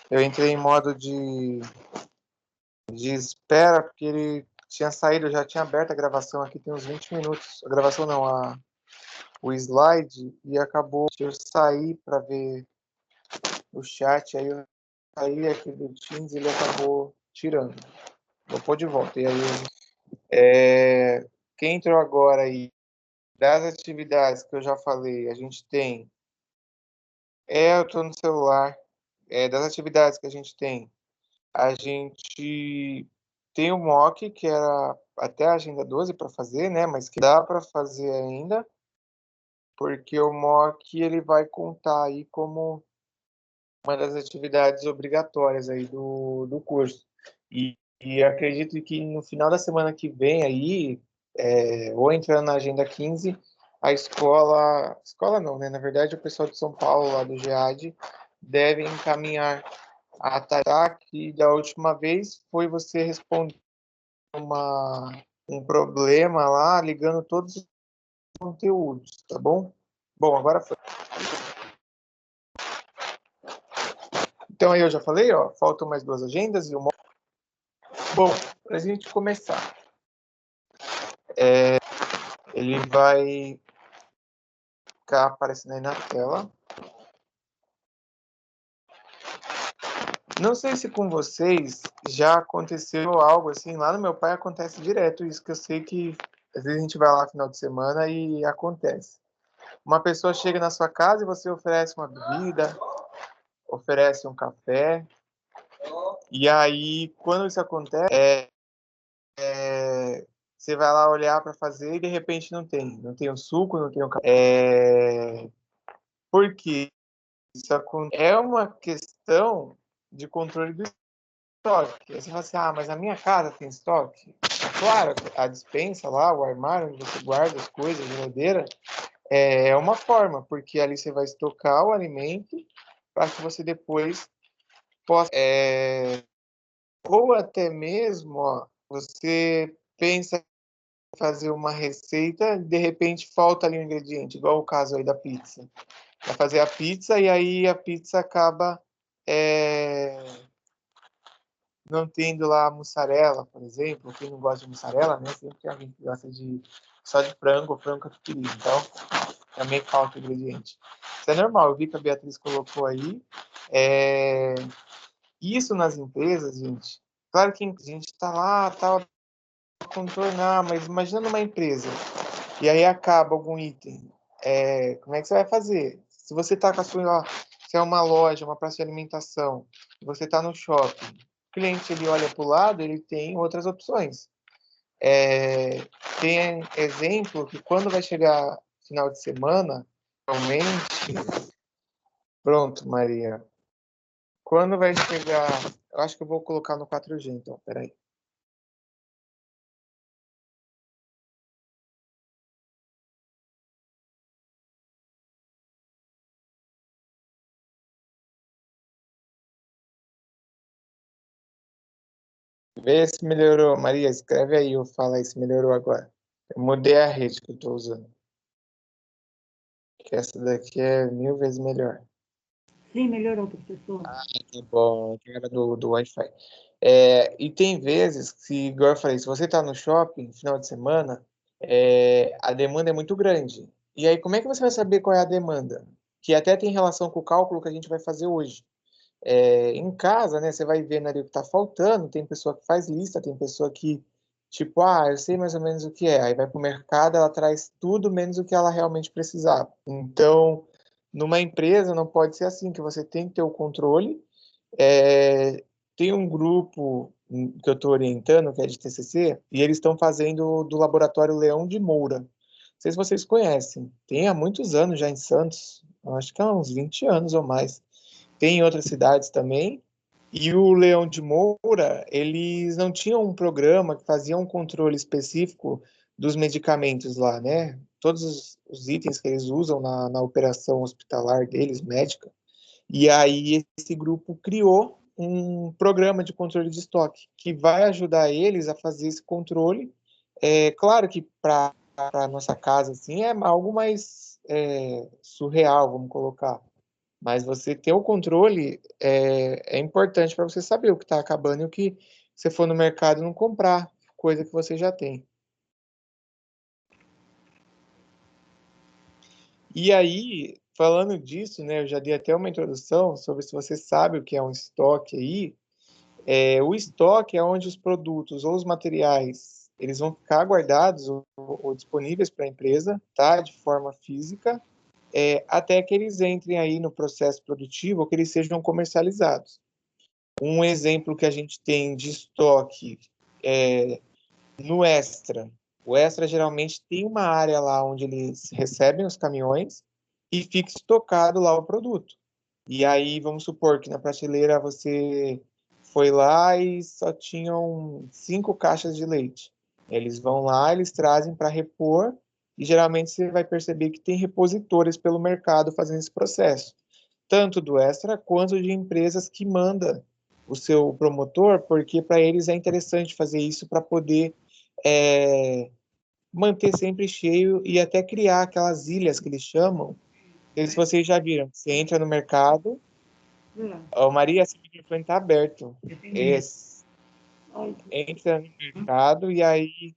Eu entrei em modo de espera, porque ele tinha saído, eu já tinha aberto a gravação aqui, tem uns 20 minutos. A gravação não, o slide, e acabou eu sair para ver o chat, aí eu saí aqui do Teams e ele acabou tirando. Vou pôr de volta. E aí, quem entrou agora aí, das atividades que eu já falei, a gente tem. Eu estou no celular. Das atividades que a gente tem o mock, que era até a agenda 12 para fazer, né? Mas que dá para fazer ainda, porque o mock ele vai contar aí como uma das atividades obrigatórias aí do curso. E acredito que no final da semana que vem aí, ou entrando na agenda 15, a escola não, né? Na verdade, o pessoal de São Paulo, lá do GEAD, deve encaminhar a tarefa que da última vez foi você responder um problema lá, ligando todos os conteúdos, tá bom? Bom, agora foi. Então aí eu já falei, ó, faltam mais duas agendas e uma. Bom, para a gente começar, ele vai ficar aparecendo aí na tela. Não sei se com vocês já aconteceu algo assim. Lá no meu pai acontece direto isso, que eu sei que às vezes a gente vai lá no final de semana e acontece. Uma pessoa chega na sua casa e você oferece uma bebida, oferece um café, e aí quando isso acontece, você vai lá olhar para fazer e de repente não tem o suco, não tem o café. Por quê? Isso é uma questão de controle do estoque. Aí você fala assim, mas a minha casa tem estoque? Claro, a despensa lá, o armário onde você guarda as coisas, a geladeira, é uma forma, porque ali você vai estocar o alimento para que você depois possa... ou até mesmo, ó, você pensa em fazer uma receita, de repente falta ali um ingrediente, igual o caso aí da pizza. Vai fazer a pizza e aí a pizza acaba não tendo lá mussarela, por exemplo. Quem não gosta de mussarela, né? Sempre tem alguém que gosta só de frango ou frango catupiry. Então, também falta ingrediente. Isso é normal. Eu vi que a Beatriz colocou aí. Isso nas empresas, gente. Claro que a gente está lá, tal, contornar, mas imagina numa empresa e aí acaba algum item. Como é que você vai fazer? Se você está com a sua, se é uma loja, uma praça de alimentação, você está no shopping, o cliente ele olha para o lado, ele tem outras opções. Tem exemplo que quando vai chegar final de semana, realmente, pronto, Maria. Quando vai chegar, eu acho que eu vou colocar no 4G, então, peraí. Vê se melhorou. Maria, escreve aí, eu falo aí se melhorou agora. Eu mudei a rede que eu estou usando. Que essa daqui é 1000 vezes melhor. Sim, melhorou, professor. Que bom, que era do Wi-Fi. E tem vezes que, igual eu falei, se você está no shopping, final de semana, a demanda é muito grande. E aí, como é que você vai saber qual é a demanda? Que até tem relação com o cálculo que a gente vai fazer hoje. Em casa, né, você vai vendo ali o que está faltando, tem pessoa que faz lista, tem pessoa que, tipo, eu sei mais ou menos o que é. Aí vai para o mercado, ela traz tudo menos o que ela realmente precisava. Então, numa empresa não pode ser assim, que você tem que ter o controle. Tem um grupo que eu estou orientando, que é de TCC, e eles estão fazendo do Laboratório Leão de Moura. Não sei se vocês conhecem. Tem há muitos anos já em Santos, acho que há uns 20 anos ou mais. Tem em outras cidades também. E o Leão de Moura, eles não tinham um programa que fazia um controle específico dos medicamentos lá, né? Todos os itens que eles usam na operação hospitalar deles, médica. E aí esse grupo criou um programa de controle de estoque que vai ajudar eles a fazer esse controle. Claro que para a nossa casa assim é algo mais surreal, vamos colocar. Mas você ter o controle é importante para você saber o que está acabando e o que você for no mercado não comprar, coisa que você já tem. E aí, falando disso, né, eu já dei até uma introdução sobre se você sabe o que é um estoque aí. O estoque é onde os produtos ou os materiais eles vão ficar guardados ou disponíveis para a empresa, tá, de forma física, até que eles entrem aí no processo produtivo ou que eles sejam comercializados. Um exemplo que a gente tem de estoque no Extra. O Extra geralmente tem uma área lá onde eles recebem os caminhões e fica estocado lá o produto. E aí, vamos supor que na prateleira você foi lá e só tinham 5 caixas de leite. Eles vão lá, eles trazem para repor, e geralmente você vai perceber que tem repositores pelo mercado fazendo esse processo, tanto do Extra quanto de empresas que mandam o seu promotor, porque para eles é interessante fazer isso para poder é, manter sempre cheio e até criar aquelas ilhas que eles chamam. Não sei se vocês já viram, você entra no mercado. Ô, Maria, esse microfone está aberto. Entra no mercado e aí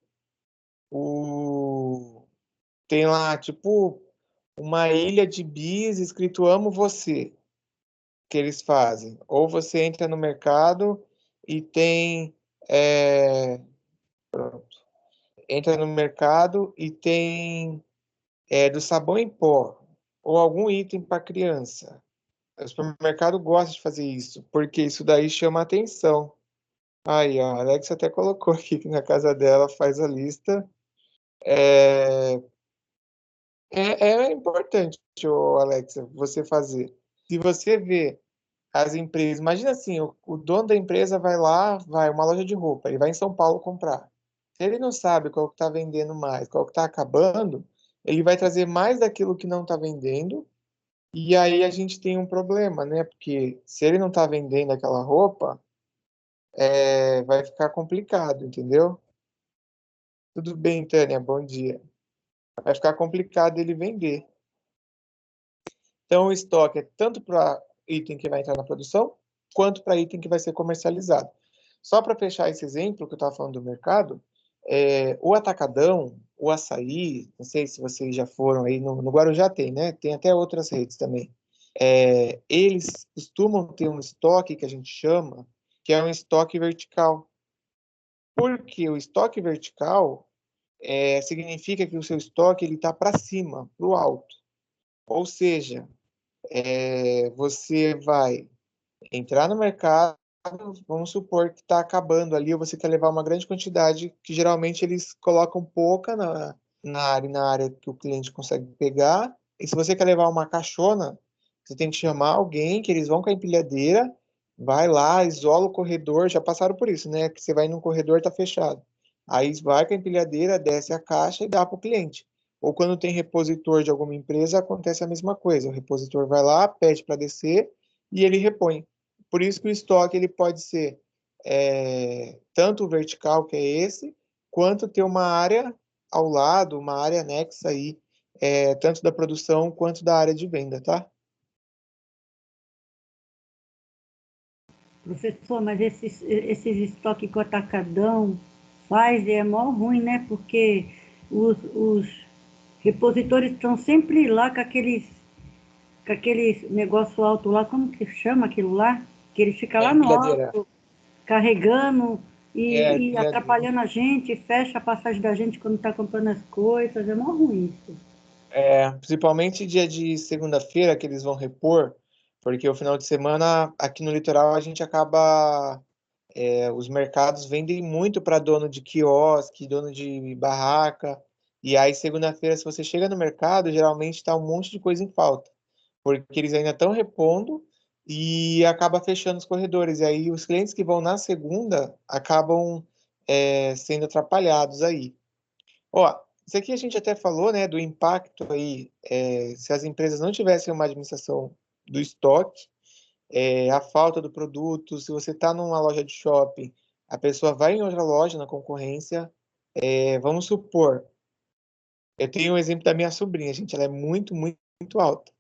tem lá, tipo, uma ilha de bis escrito Amo Você, que eles fazem. Ou você entra no mercado e tem. é, Entra no mercado e tem do sabão em pó, ou algum item para criança. O supermercado gosta de fazer isso, porque isso daí chama atenção. Aí, ó, a Alex até colocou aqui que na casa dela faz a lista. É importante, ô, Alexa, você fazer. Se você vê as empresas, imagina assim, o dono da empresa vai lá, vai uma loja de roupa, ele vai em São Paulo comprar. Se ele não sabe qual que está vendendo mais, qual que está acabando, ele vai trazer mais daquilo que não está vendendo, e aí a gente tem um problema, né? Porque se ele não está vendendo aquela roupa, vai ficar complicado, entendeu? Tudo bem, Tânia, bom dia. Vai ficar complicado ele vender. Então, o estoque é tanto para item que vai entrar na produção, quanto para item que vai ser comercializado. Só para fechar esse exemplo que eu estava falando do mercado, o Atacadão, o Açaí, não sei se vocês já foram aí, no Guarujá tem, né? Tem até outras redes também. Eles costumam ter um estoque que a gente chama, que é um estoque vertical. Porque o estoque vertical significa que o seu estoque ele está para cima, para o alto. Ou seja, você vai entrar no mercado, vamos supor que está acabando ali, ou você quer levar uma grande quantidade, que geralmente eles colocam pouca na área que o cliente consegue pegar. E se você quer levar uma caixona, você tem que chamar alguém, que eles vão com a empilhadeira, vai lá, isola o corredor, já passaram por isso, né? Que você vai num corredor, tá fechado. Aí vai com a empilhadeira, desce a caixa e dá para o cliente. Ou quando tem repositor de alguma empresa, acontece a mesma coisa. O repositor vai lá, pede para descer e ele repõe. Por isso que o estoque ele pode ser tanto o vertical, que é esse, quanto ter uma área ao lado, uma área anexa aí, tanto da produção quanto da área de venda, tá? Professor, mas esses estoques que o Atacadão faz é mó ruim, né? Porque os repositores estão sempre lá com aqueles negócio alto lá, como que chama aquilo lá? Que ele fica lá no Empilhadeira. alto, carregando e Empilhadeira. atrapalhando a gente, fecha a passagem da gente quando está comprando as coisas, é mó ruim isso. Principalmente dia de segunda-feira que eles vão repor, porque o final de semana aqui no litoral a gente acaba. Os mercados vendem muito para dono de quiosque, dono de barraca. E aí, segunda-feira, se você chega no mercado, geralmente está um monte de coisa em falta, porque eles ainda estão repondo e acaba fechando os corredores. E aí, os clientes que vão na segunda acabam sendo atrapalhados aí. Ó, isso aqui a gente até falou, né, do impacto aí, se as empresas não tivessem uma administração do estoque, a falta do produto. Se você está numa loja de shopping, a pessoa vai em outra loja na concorrência. Vamos supor, eu tenho um exemplo da minha sobrinha, gente, ela é muito, muito, muito alta.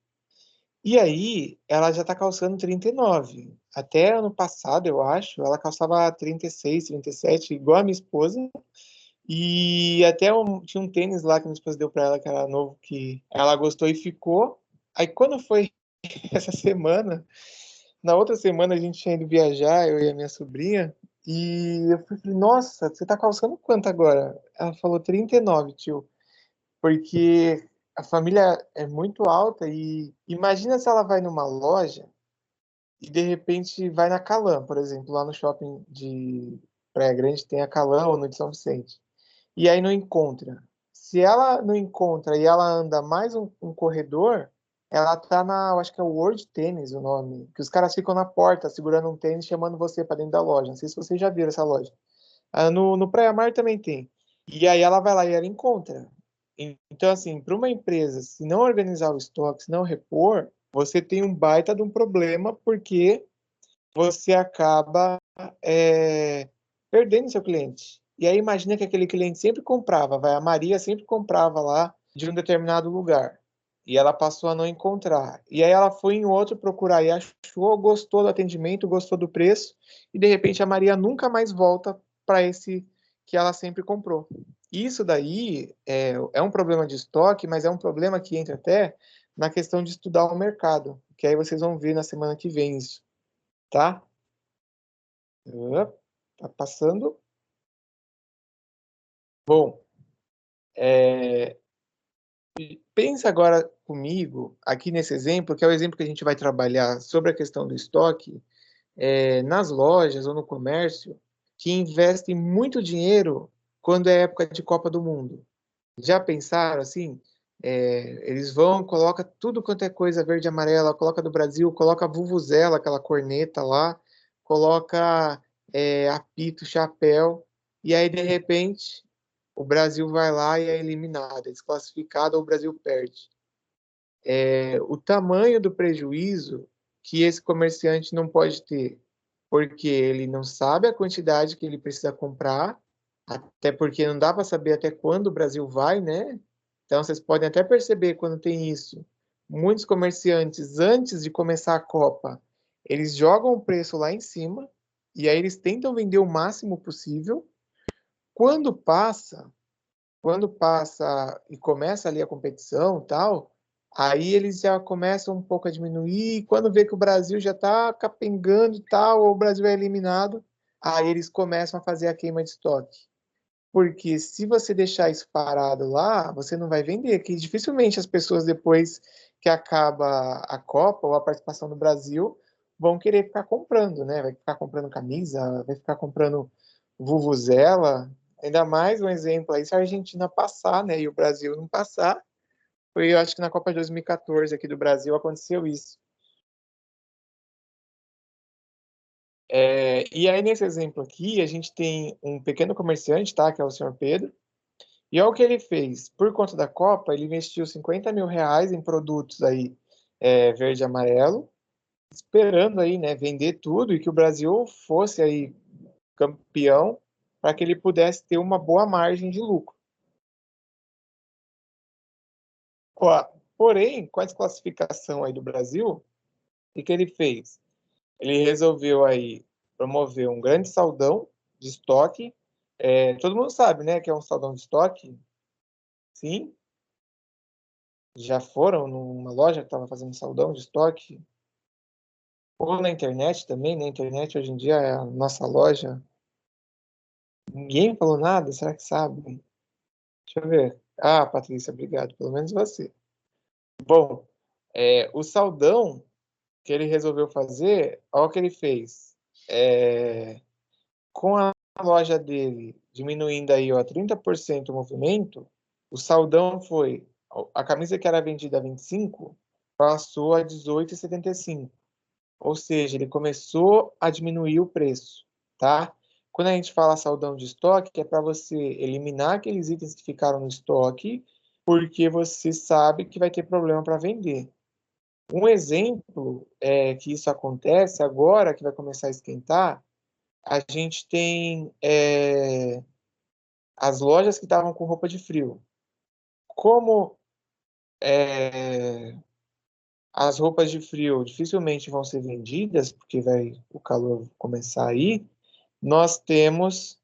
E aí, ela já está calçando 39. Até ano passado, eu acho, ela calçava 36, 37, igual a minha esposa. E até tinha um tênis lá que minha esposa deu para ela, que era novo, que ela gostou e ficou. Aí quando foi essa semana, na outra semana a gente tinha ido viajar, eu e a minha sobrinha, e eu falei, nossa, você tá calçando quanto agora? Ela falou 39, tio, porque a família é muito alta e imagina se ela vai numa loja e de repente vai na Calan, por exemplo, lá no shopping de Praia Grande tem a Calan ou no de São Vicente. E aí não encontra. Se ela não encontra e ela anda mais um corredor, ela tá na, eu acho que é o World Tennis o nome, que os caras ficam na porta segurando um tênis chamando você para dentro da loja. Não sei se vocês já viram essa loja. Ah, no Praia Mar também tem. E aí ela vai lá e ela encontra. Então, assim, para uma empresa, se não organizar o estoque, se não repor, você tem um baita de um problema, porque você acaba perdendo seu cliente. E aí imagina que aquele cliente sempre comprava, vai, a Maria sempre comprava lá de um determinado lugar. E ela passou a não encontrar. E aí ela foi em outro procurar e achou, gostou do atendimento, gostou do preço, e de repente a Maria nunca mais volta para esse que ela sempre comprou. Isso daí é um problema de estoque, mas é um problema que entra até na questão de estudar o mercado, que aí vocês vão ver na semana que vem isso, tá? Tá passando. Bom, é, pensa agora comigo aqui nesse exemplo, que é o exemplo que a gente vai trabalhar sobre a questão do estoque, nas lojas ou no comércio, que investem muito dinheiro quando é época de Copa do Mundo. Já pensaram assim? Eles vão, coloca tudo quanto é coisa verde e amarela, coloca do Brasil, coloca a vuvuzela, aquela corneta lá, coloca apito, chapéu, e aí de repente o Brasil vai lá e é eliminado, é desclassificado ou o Brasil perde. O tamanho do prejuízo que esse comerciante não pode ter, porque ele não sabe a quantidade que ele precisa comprar, até porque não dá para saber até quando o Brasil vai, né? Então vocês podem até perceber quando tem isso. Muitos comerciantes, antes de começar a Copa, eles jogam o preço lá em cima e aí eles tentam vender o máximo possível. Quando passa, quando passa e começa ali a competição, tal, aí eles já começam um pouco a diminuir, e quando vê que o Brasil já está capengando e tal, ou o Brasil é eliminado, aí eles começam a fazer a queima de estoque. Porque se você deixar isso parado lá, você não vai vender, que dificilmente as pessoas depois que acaba a Copa ou a participação do Brasil vão querer ficar comprando, né? Vai ficar comprando camisa, vai ficar comprando vuvuzela, ainda mais um exemplo aí, se a Argentina passar, né, e o Brasil não passar, foi, eu acho que na Copa de 2014 aqui do Brasil aconteceu isso. E aí, nesse exemplo aqui, a gente tem um pequeno comerciante, tá, que é o senhor Pedro, e olha o que ele fez. Por conta da Copa, ele investiu R$ 50.000 em produtos aí, verde e amarelo, esperando aí, né, vender tudo e que o Brasil fosse aí campeão para que ele pudesse ter uma boa margem de lucro. Ó, porém, com a desclassificação aí do Brasil, o que ele fez? Ele resolveu aí promover um grande saldão de estoque. Todo mundo sabe, né, que é um saldão de estoque. Sim, já foram numa loja que estava fazendo saldão de estoque, ou na internet também. Na internet hoje em dia é a nossa loja. Ninguém falou nada, será que sabe? Deixa eu ver. Ah, Patrícia, obrigado, pelo menos você. Bom, o saldão que ele resolveu fazer, olha o que ele fez. Com a loja dele diminuindo aí, ó, 30% o movimento, o saldão foi, a camisa que era vendida a 25 passou a 18,75. Ou seja, ele começou a diminuir o preço, tá? Quando a gente fala saldão de estoque, é para você eliminar aqueles itens que ficaram no estoque, porque você sabe que vai ter problema para vender. Um exemplo é que isso acontece agora, que vai começar a esquentar, a gente tem as lojas que estavam com roupa de frio. Como as roupas de frio dificilmente vão ser vendidas, porque vai o calor começar aí, nós temos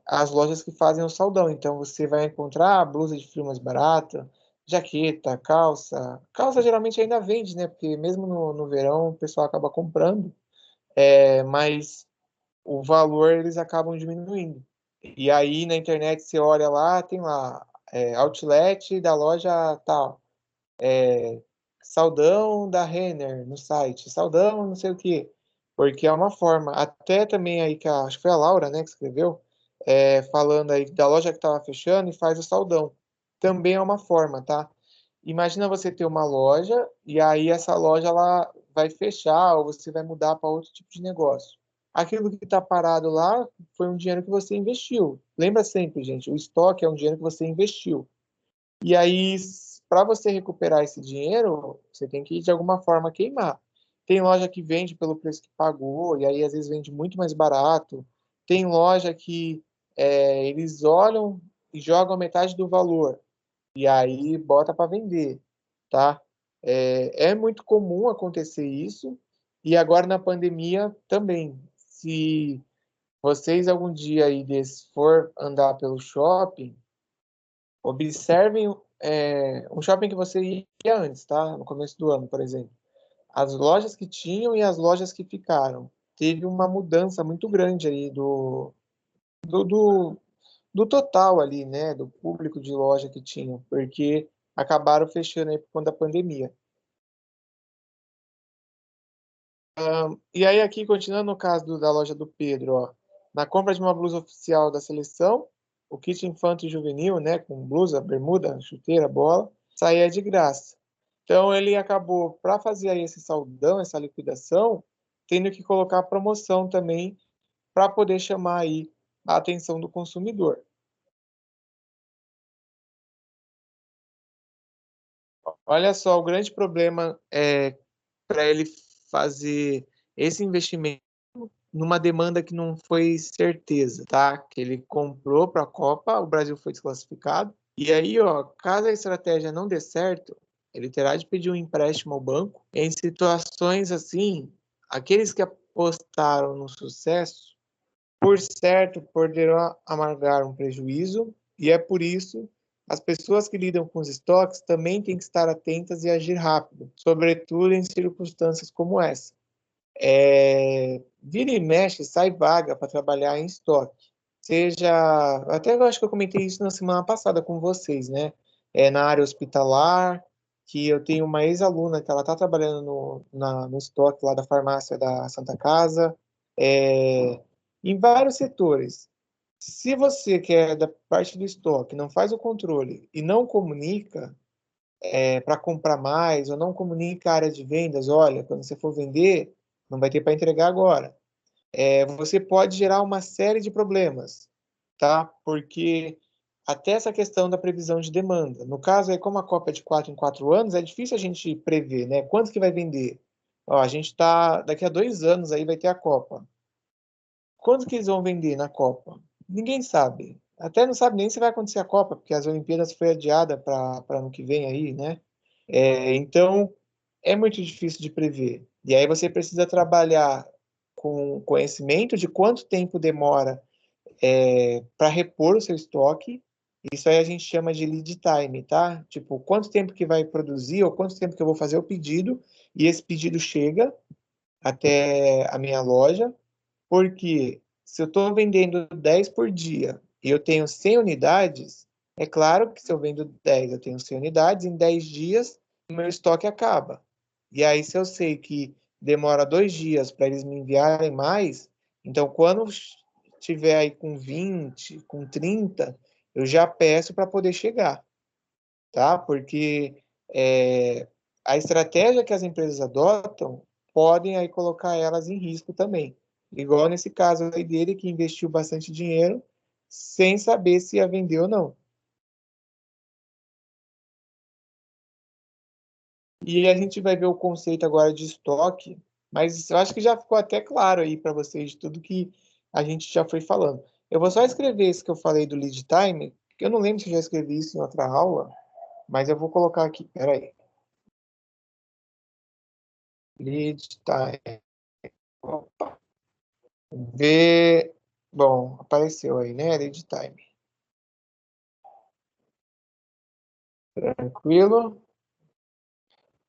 as lojas que fazem o saldão. Então você vai encontrar blusa de frio mais barata, jaqueta, calça. Calça geralmente ainda vende, né? Porque mesmo no verão o pessoal acaba comprando, mas o valor eles acabam diminuindo. E aí na internet você olha lá, tem lá outlet da loja tal, saldão da Renner no site, saldão não sei o quê, porque é uma forma, até também aí que acho que foi a Laura, né, que escreveu, falando aí da loja que estava fechando e faz o saldão. Também é uma forma, tá? Imagina você ter uma loja e aí essa loja ela vai fechar ou você vai mudar para outro tipo de negócio. Aquilo que está parado lá foi um dinheiro que você investiu. Lembra sempre, gente, o estoque é um dinheiro que você investiu. E aí, para você recuperar esse dinheiro, você tem que de alguma forma queimar. Tem loja que vende pelo preço que pagou, e aí às vezes vende muito mais barato. Tem loja que eles olham e jogam metade do valor, e aí bota para vender, tá? É muito comum acontecer isso, e agora na pandemia também. Se vocês algum dia aí desse for andar pelo shopping, observem um shopping que você ia antes, tá? No começo do ano, por exemplo. As lojas que tinham e as lojas que ficaram. Teve uma mudança muito grande aí do, do, do total ali, né? Do público de loja que tinham, porque acabaram fechando aí por conta da pandemia. E aí, aqui, continuando no caso da loja do Pedro, ó, na compra de uma blusa oficial da seleção, o kit infanto e juvenil, né, com blusa, bermuda, chuteira, bola, saía de graça. Então, ele acabou, para fazer aí esse saldão, essa liquidação, tendo que colocar promoção também para poder chamar aí a atenção do consumidor. Olha só, o grande problema é para ele fazer esse investimento numa demanda que não foi certeza, tá? Que ele comprou para a Copa, o Brasil foi desclassificado. E aí, ó, caso a estratégia não dê certo, ele terá de pedir um empréstimo ao banco. Em situações assim, aqueles que apostaram no sucesso, por certo, poderão amargar um prejuízo, e é por isso as pessoas que lidam com os estoques também têm que estar atentas e agir rápido, sobretudo em circunstâncias como essa. Vira e mexe, sai vaga para trabalhar em estoque. Seja, até eu acho que eu comentei isso na semana passada com vocês, né? Na área hospitalar, que eu tenho uma ex-aluna que ela está trabalhando no estoque lá da farmácia da Santa Casa, em vários setores. Se você que é da parte do estoque não faz o controle e não comunica para comprar mais, ou não comunica a área de vendas, olha, quando você for vender, não vai ter para entregar agora. Você pode gerar uma série de problemas, tá? Porque até essa questão da previsão de demanda. No caso, aí, como a Copa é de 4 em 4 anos, é difícil a gente prever, né? Quanto que vai vender? Ó, a gente está, daqui a 2 anos aí vai ter a Copa. Quanto que eles vão vender na Copa? Ninguém sabe. Até não sabe nem se vai acontecer a Copa, porque as Olimpíadas foi adiada para ano que vem aí, né? Então, é muito difícil de prever. E aí você precisa trabalhar com conhecimento de quanto tempo demora para repor o seu estoque. Isso aí a gente chama de lead time, tá? Tipo, quanto tempo que vai produzir ou quanto tempo que eu vou fazer o pedido e esse pedido chega até a minha loja, porque se eu estou vendendo 10 por dia e eu tenho 100 unidades, é claro que se eu vendo 10, eu tenho 100 unidades, em 10 dias o meu estoque acaba. E aí, se eu sei que demora 2 dias para eles me enviarem mais, então quando tiver aí com 20, com 30, eu já peço para poder chegar, tá? Porque a estratégia que as empresas adotam podem aí colocar elas em risco também. Igual nesse caso aí dele, que investiu bastante dinheiro sem saber se ia vender ou não. E a gente vai ver o conceito agora de estoque, mas eu acho que já ficou até claro aí para vocês tudo que a gente já foi falando. Eu vou só escrever isso que eu falei do lead time, que eu não lembro se eu já escrevi isso em outra aula, mas eu vou colocar aqui. Peraí. Lead time. Opa. V. Bom, apareceu aí, né? Lead time. Tranquilo.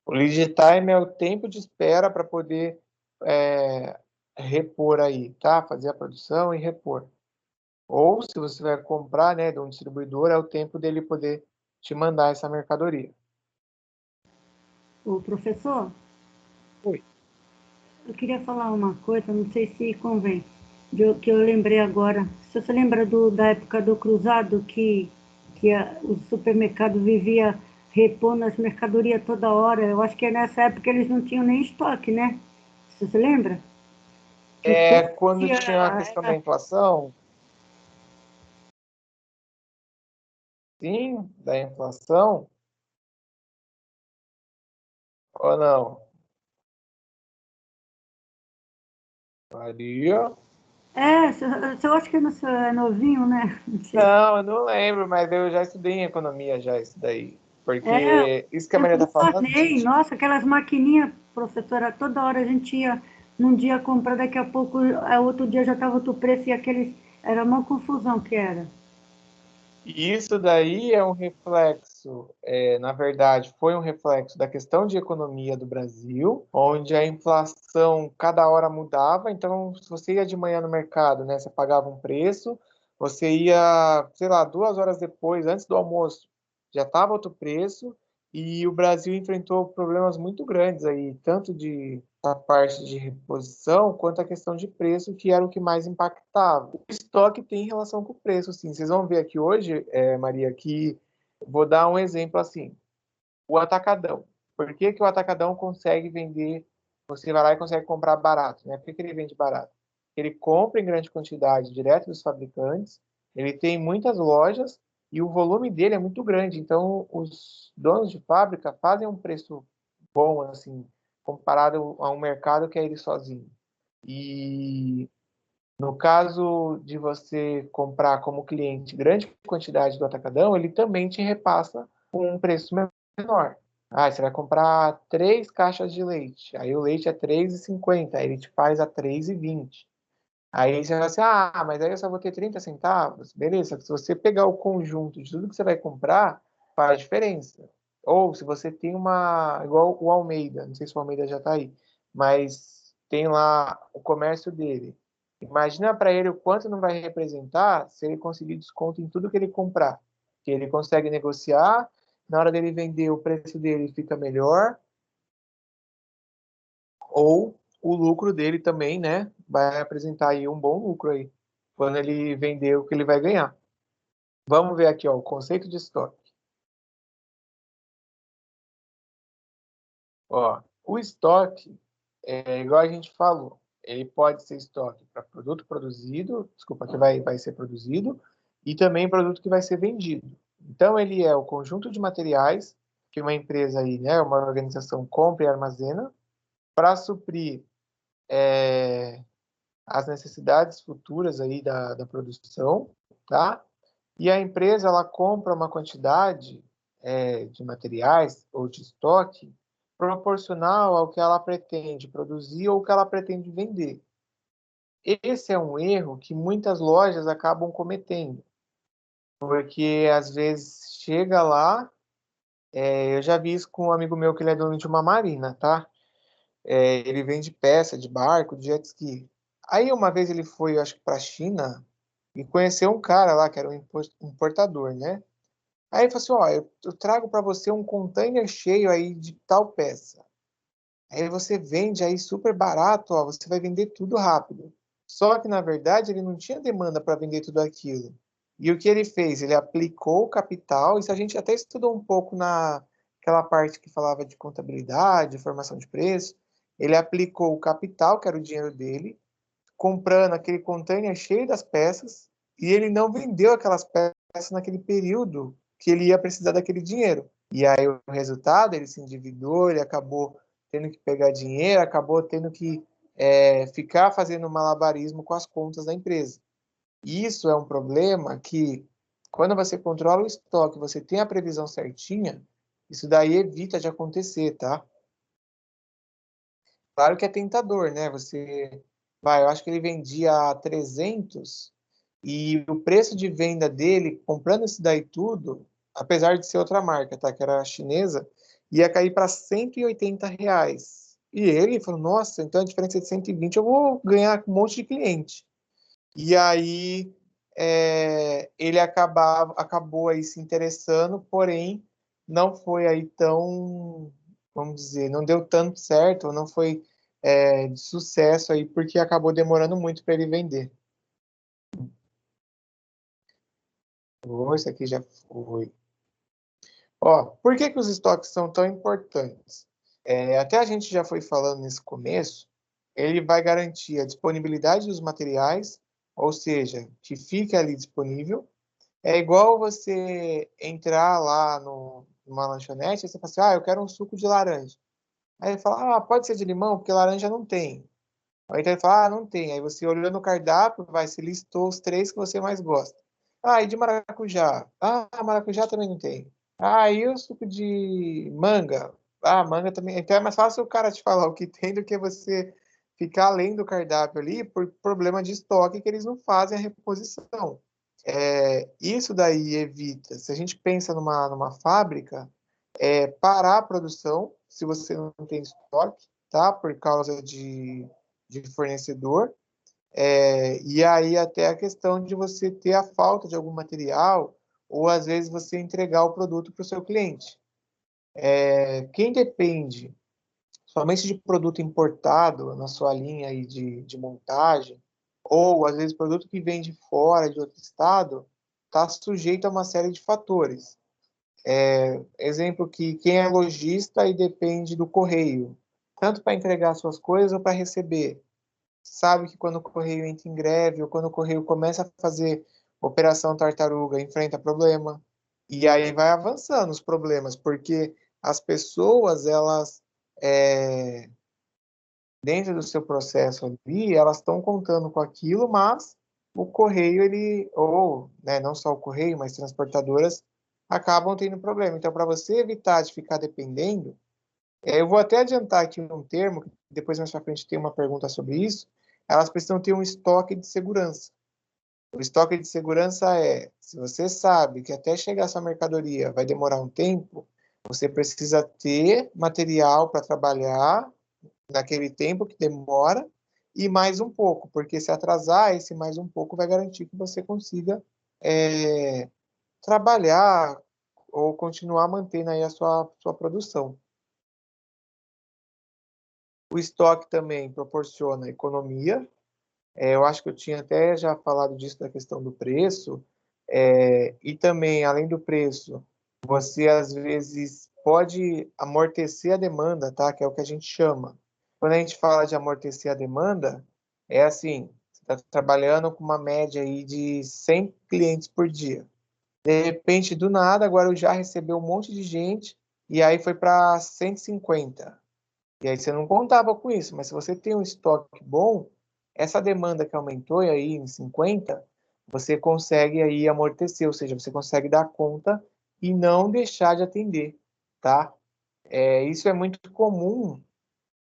O lead time é o tempo de espera para poder repor aí, tá? Fazer a produção e repor. Ou, se você vai comprar, né, de um distribuidor, é o tempo dele poder te mandar essa mercadoria. O professor, Oi. eu queria falar uma coisa, não sei se convém, que eu lembrei agora. Se você lembra da época do cruzado, o supermercado vivia repondo as mercadorias toda hora? Eu acho que nessa época eles não tinham nem estoque, né? Você lembra? Que todo Quando dia tinha a questão da era... inflação, sim, da inflação, ou não? Maria? Eu acho que você é novinho, né? Não sei. Não, eu não lembro, mas eu já estudei em economia já isso daí. É, Porque isso que a tempo Maria do está falando, Sarney, gente, nossa, aquelas maquininhas, professora, toda hora a gente ia num dia comprar, daqui a pouco, outro dia já estava outro preço e aqueles, era uma confusão que era. isso daí é um reflexo, na verdade, foi um reflexo da questão de economia do Brasil, onde a inflação cada hora mudava. Então, se você ia de manhã no mercado, né, você pagava um preço, você ia, sei lá, 2 horas depois, antes do almoço, já estava outro preço, e o Brasil enfrentou problemas muito grandes aí, tanto a parte de reposição quanto a questão de preço, que era o que mais impactava. O estoque tem relação com o preço, sim. Vocês vão ver aqui hoje, Maria, que vou dar um exemplo assim: o atacadão. Por que que o atacadão consegue vender? Você vai lá e consegue comprar barato, né? Por que que ele vende barato? Ele compra em grande quantidade direto dos fabricantes, ele tem muitas lojas e o volume dele é muito grande. Então, os donos de fábrica fazem um preço bom, assim, comparado a um mercado que é ele sozinho. E no caso de você comprar como cliente grande quantidade do atacadão, ele também te repassa com um preço menor. Ah, você vai comprar 3 caixas de leite. Aí o leite é 3,50, aí ele te faz a 3,20. Aí você vai assim, ah, mas aí eu só vou ter 30 centavos. Beleza, se você pegar o conjunto de tudo que você vai comprar, faz diferença. Ou se você tem igual o Almeida, não sei se o Almeida já está aí, mas tem lá o comércio dele. Imagina para ele o quanto não vai representar se ele conseguir desconto em tudo que ele comprar. Que ele consegue negociar, na hora dele vender o preço dele fica melhor, ou o lucro dele também, né, vai apresentar aí um bom lucro aí, quando ele vender o que ele vai ganhar. Vamos ver aqui, ó, o conceito de estoque. Ó, o estoque é igual a gente falou, ele pode ser estoque para produto produzido, desculpa, que vai ser produzido, e também produto que vai ser vendido. Então, ele é o conjunto de materiais que uma empresa aí, né, uma organização compra e armazena para suprir as necessidades futuras aí da produção, tá? E a empresa ela compra uma quantidade de materiais ou de estoque proporcional ao que ela pretende produzir ou que ela pretende vender. Esse é um erro que muitas lojas acabam cometendo, porque às vezes chega lá, eu já vi isso com um amigo meu que ele é dono de uma marina, tá? Ele vende peça de barco, de jet ski. Aí uma vez ele foi, acho que para a China, e conheceu um cara lá que era um importador, né? Aí ele falou assim, ó, eu trago para você um container cheio aí de tal peça. Aí você vende aí super barato, ó, você vai vender tudo rápido. Só que na verdade ele não tinha demanda para vender tudo aquilo. E o que ele fez? Ele aplicou o capital, isso a gente até estudou um pouco naquela parte que falava de contabilidade, formação de preço. Ele aplicou o capital, que era o dinheiro dele, comprando aquele container cheio das peças, e ele não vendeu aquelas peças naquele período que ele ia precisar daquele dinheiro. E aí o resultado, ele se endividou, ele acabou tendo que pegar dinheiro, acabou tendo que ficar fazendo malabarismo com as contas da empresa. Isso é um problema que, quando você controla o estoque, você tem a previsão certinha, isso daí evita de acontecer, tá? claro que é tentador, né? Você vai, eu acho que ele vendia a 300 e o preço de venda dele, comprando isso daí tudo, apesar de ser outra marca, tá? Que era chinesa, ia cair para R$ 180. E ele falou, nossa, então a diferença é de 120, eu vou ganhar com um monte de cliente. E aí ele acabou aí se interessando, porém não foi aí tão, vamos dizer, não deu tanto certo, não foi de sucesso aí, porque acabou demorando muito para ele vender. Oh, esse aqui já foi. Ó, por que que os estoques são tão importantes? Até a gente já foi falando nesse começo, ele vai garantir a disponibilidade dos materiais, ou seja, que fique ali disponível. É igual você entrar lá numa lanchonete e você fala assim, eu quero um suco de laranja. Aí ele fala, pode ser de limão, porque laranja não tem. Aí então ele fala, não tem. Aí você olhou no cardápio, se listou os três que você mais gosta. E de maracujá? Maracujá também não tem. E o suco de manga? Manga também. Então é mais fácil o cara te falar o que tem do que você ficar além do cardápio ali por problema de estoque que eles não fazem a reposição. Isso daí evita, se a gente pensa numa fábrica, parar a produção, se você não tem estoque, tá? Por causa de fornecedor. E aí até a questão de você ter a falta de algum material, ou às vezes você entregar o produto para o seu cliente. Quem depende somente de produto importado na sua linha aí de montagem, ou às vezes produto que vem de fora, de outro estado, está sujeito a uma série de fatores. Exemplo que quem é lojista e depende do correio, tanto para entregar suas coisas ou para receber. Sabe que quando o correio entra em greve ou quando o correio começa a fazer operação tartaruga, enfrenta problema. E aí vai avançando os problemas, porque as pessoas, elas, é, dentro do seu processo ali, elas estão contando com aquilo, mas o correio, ele, ou, né, não só o correio, mas transportadoras, acabam tendo problema. Então, para você evitar de ficar dependendo, eu vou até adiantar aqui um termo, que depois mais para frente tem uma pergunta sobre isso, elas precisam ter um estoque de segurança. O estoque de segurança se você sabe que até chegar essa mercadoria vai demorar um tempo, você precisa ter material para trabalhar naquele tempo que demora e mais um pouco, porque se atrasar, esse mais um pouco vai garantir que você consiga trabalhar ou continuar mantendo aí a sua produção. O estoque também proporciona economia. Eu acho que eu tinha até já falado disso da questão do preço. E também, além do preço, você às vezes pode amortecer a demanda, tá? Que é o que a gente chama. Quando a gente fala de amortecer a demanda, é assim, você está trabalhando com uma média aí de 100 clientes por dia. De repente, do nada, agora eu já recebeu um monte de gente e aí foi para 150. E aí você não contava com isso, mas se você tem um estoque bom, essa demanda que aumentou aí em 50, você consegue aí amortecer, ou seja, você consegue dar conta e não deixar de atender, tá? Isso é muito comum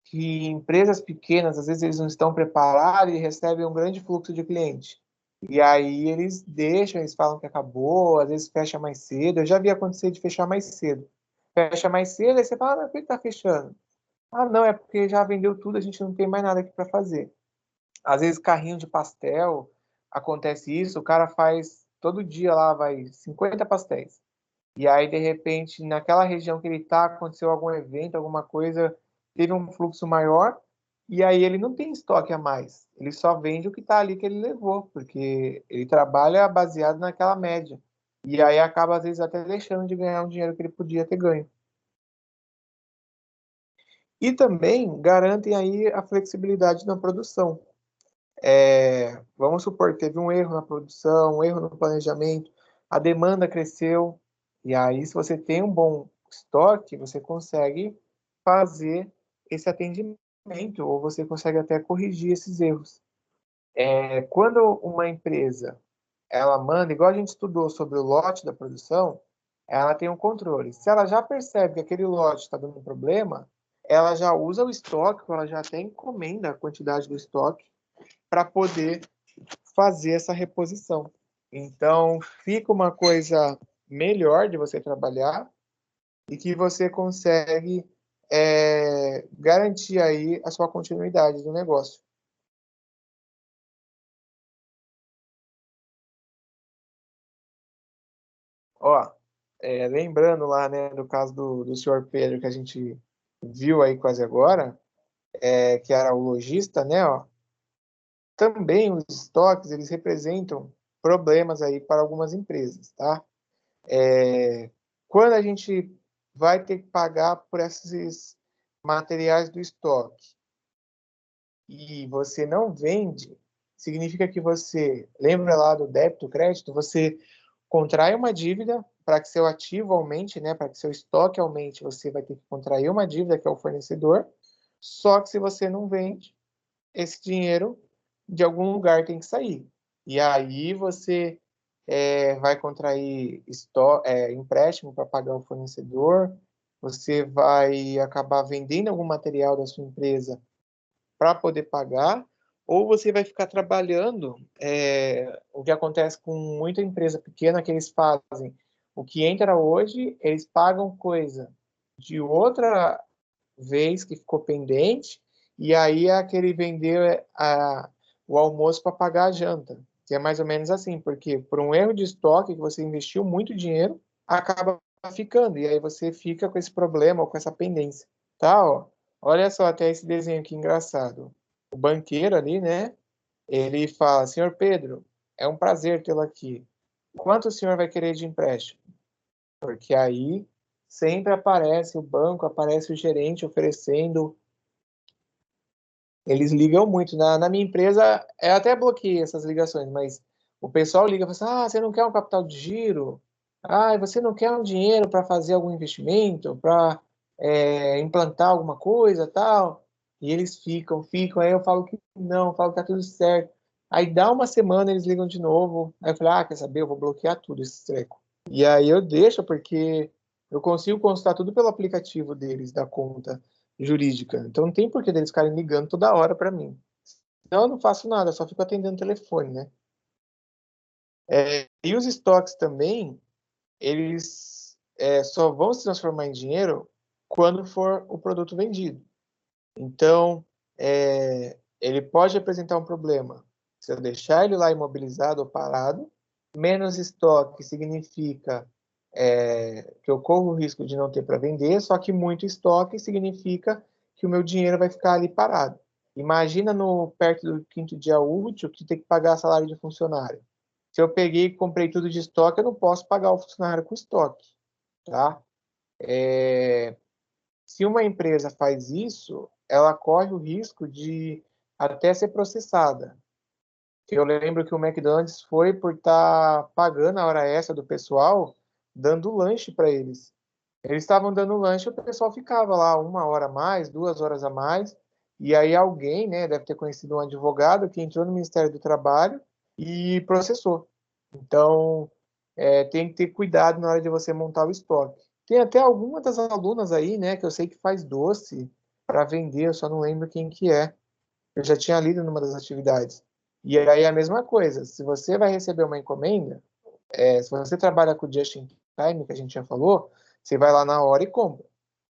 que empresas pequenas, às vezes eles não estão preparados e recebem um grande fluxo de cliente. E aí eles deixam, eles falam que acabou, às vezes fecha mais cedo. Eu já vi acontecer de fechar mais cedo. Fecha mais cedo, aí você fala, mas por que está fechando? Não, é porque já vendeu tudo, a gente não tem mais nada aqui para fazer. Às vezes, carrinho de pastel, acontece isso, o cara faz todo dia lá, vai 50 pastéis. E aí, de repente, naquela região que ele está, aconteceu algum evento, alguma coisa, teve um fluxo maior, e aí ele não tem estoque a mais. Ele só vende o que está ali que ele levou, porque ele trabalha baseado naquela média. E aí acaba, às vezes, até deixando de ganhar um dinheiro que ele podia ter ganho. E também garantem aí a flexibilidade na produção. Vamos supor que teve um erro na produção, um erro no planejamento, a demanda cresceu, e aí se você tem um bom estoque, você consegue fazer esse atendimento, ou você consegue até corrigir esses erros. Quando uma empresa ela manda, igual a gente estudou sobre o lote da produção, ela tem um controle. Se ela já percebe que aquele lote está dando problema, ela já usa o estoque, ela já até encomenda a quantidade do estoque para poder fazer essa reposição. Então, fica uma coisa melhor de você trabalhar e que você consegue garantir aí a sua continuidade do negócio. Ó, lembrando lá, né, do caso do senhor Pedro que a gente viu aí quase agora, que era o lojista, né, ó, também os estoques, eles representam problemas aí para algumas empresas, tá? Quando a gente vai ter que pagar por esses materiais do estoque e você não vende, significa que você, lembra lá do débito, crédito, você contrai uma dívida para que seu ativo aumente, né, para que seu estoque aumente, você vai ter que contrair uma dívida que é o fornecedor, só que se você não vende, esse dinheiro de algum lugar tem que sair. E aí você vai contrair empréstimo para pagar o fornecedor, você vai acabar vendendo algum material da sua empresa para poder pagar, ou você vai ficar trabalhando, o que acontece com muita empresa pequena, que eles fazem, o que entra hoje, eles pagam coisa de outra vez que ficou pendente, e aí é aquele vender o almoço para pagar a janta, que é mais ou menos assim, porque por um erro de estoque que você investiu muito dinheiro, acaba ficando, e aí você fica com esse problema ou com essa pendência, tá? Ó, olha só até esse desenho aqui engraçado. O banqueiro ali, né? Ele fala, senhor Pedro, é um prazer tê-lo aqui. Quanto o senhor vai querer de empréstimo? Porque aí sempre aparece o banco, aparece o gerente oferecendo. Eles ligam muito. Na minha empresa, eu até bloqueei essas ligações, mas o pessoal liga e fala assim, você não quer um capital de giro? Você não quer um dinheiro para fazer algum investimento, para implantar alguma coisa, tal? E eles ficam. Aí eu falo que não, eu falo que tá tudo certo. Aí dá uma semana, eles ligam de novo. Aí eu falo, quer saber? Eu vou bloquear tudo esse treco. E aí eu deixo, porque eu consigo consultar tudo pelo aplicativo deles, da conta jurídica. Então não tem porquê deles ficarem ligando toda hora para mim. Então eu não faço nada, eu só fico atendendo o telefone, né? E os estoques também, eles só vão se transformar em dinheiro quando for o produto vendido. Então, ele pode apresentar um problema se eu deixar ele lá imobilizado ou parado. Menos estoque significa que eu corro o risco de não ter para vender, só que muito estoque significa que o meu dinheiro vai ficar ali parado. Imagina no perto do quinto dia útil que tem que pagar salário de funcionário. Se eu peguei e comprei tudo de estoque, eu não posso pagar o funcionário com estoque, tá? Se uma empresa faz isso, ela corre o risco de até ser processada. Eu lembro que o McDonald's foi por estar pagando a hora extra do pessoal, dando lanche para eles. Eles estavam dando lanche, o pessoal ficava lá 1 hora a mais, 2 horas a mais, e aí alguém, né, deve ter conhecido um advogado que entrou no Ministério do Trabalho e processou. Então, tem que ter cuidado na hora de você montar o estoque. Tem até algumas das alunas aí, né, que eu sei que faz doce para vender, eu só não lembro quem que é. Eu já tinha lido numa das atividades. E aí é a mesma coisa, se você vai receber uma encomenda, se você trabalha com o Just in Time, que a gente já falou, você vai lá na hora e compra.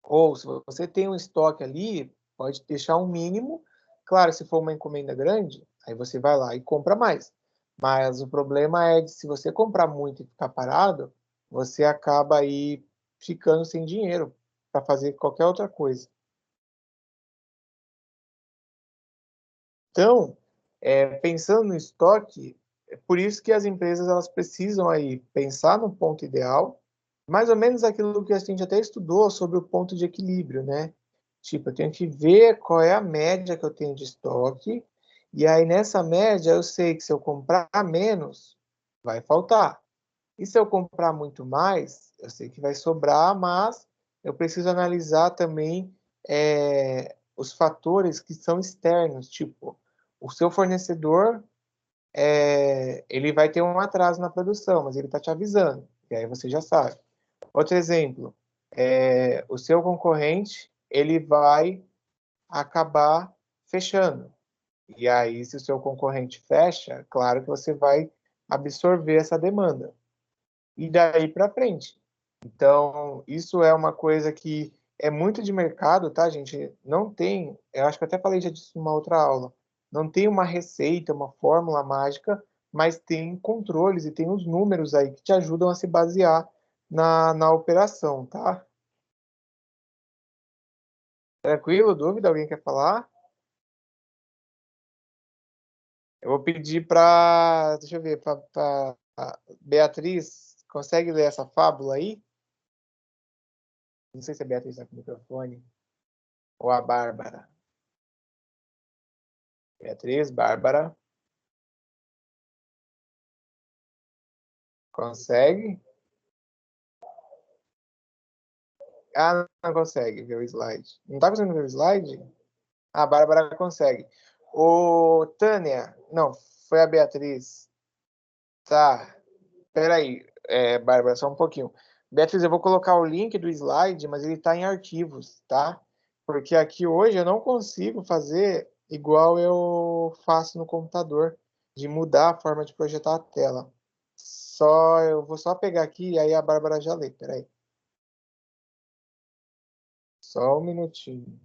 Ou se você tem um estoque ali, pode deixar um mínimo. Claro, se for uma encomenda grande, aí você vai lá e compra mais. Mas o problema é de se você comprar muito e ficar parado, você acaba aí ficando sem dinheiro para fazer qualquer outra coisa. Então, pensando no estoque, é por isso que as empresas elas precisam aí pensar no ponto ideal, mais ou menos aquilo que a gente até estudou sobre o ponto de equilíbrio, né? Tipo, eu tenho que ver qual é a média que eu tenho de estoque, e aí nessa média eu sei que se eu comprar menos, vai faltar. E se eu comprar muito mais, eu sei que vai sobrar, mas eu preciso analisar também os fatores que são externos, tipo, o seu fornecedor, ele vai ter um atraso na produção, mas ele está te avisando, e aí você já sabe. Outro exemplo, o seu concorrente, ele vai acabar fechando. E aí, se o seu concorrente fecha, claro que você vai absorver essa demanda. E daí para frente. Então, isso é uma coisa que é muito de mercado, tá, gente? Não tem, eu acho que eu até falei já disso numa outra aula, não tem uma receita, uma fórmula mágica, mas tem controles e tem os números aí que te ajudam a se basear na operação, tá? Tranquilo? Dúvida? Alguém quer falar? Eu vou pedir para, deixa eu ver, para Beatriz, consegue ler essa fábula aí? Não sei se a Beatriz está com o microfone ou a Bárbara. Beatriz, Bárbara, consegue? Ah, não consegue ver o slide. Não está conseguindo ver o slide? Ah, a Bárbara consegue. Ô, Tânia, não, foi a Beatriz. Tá, peraí, Bárbara, só um pouquinho. Beatriz, eu vou colocar o link do slide, mas ele está em arquivos, tá? Porque aqui hoje eu não consigo fazer igual eu faço no computador, de mudar a forma de projetar a tela. Eu vou só pegar aqui e aí a Bárbara já lê, peraí. Só um minutinho.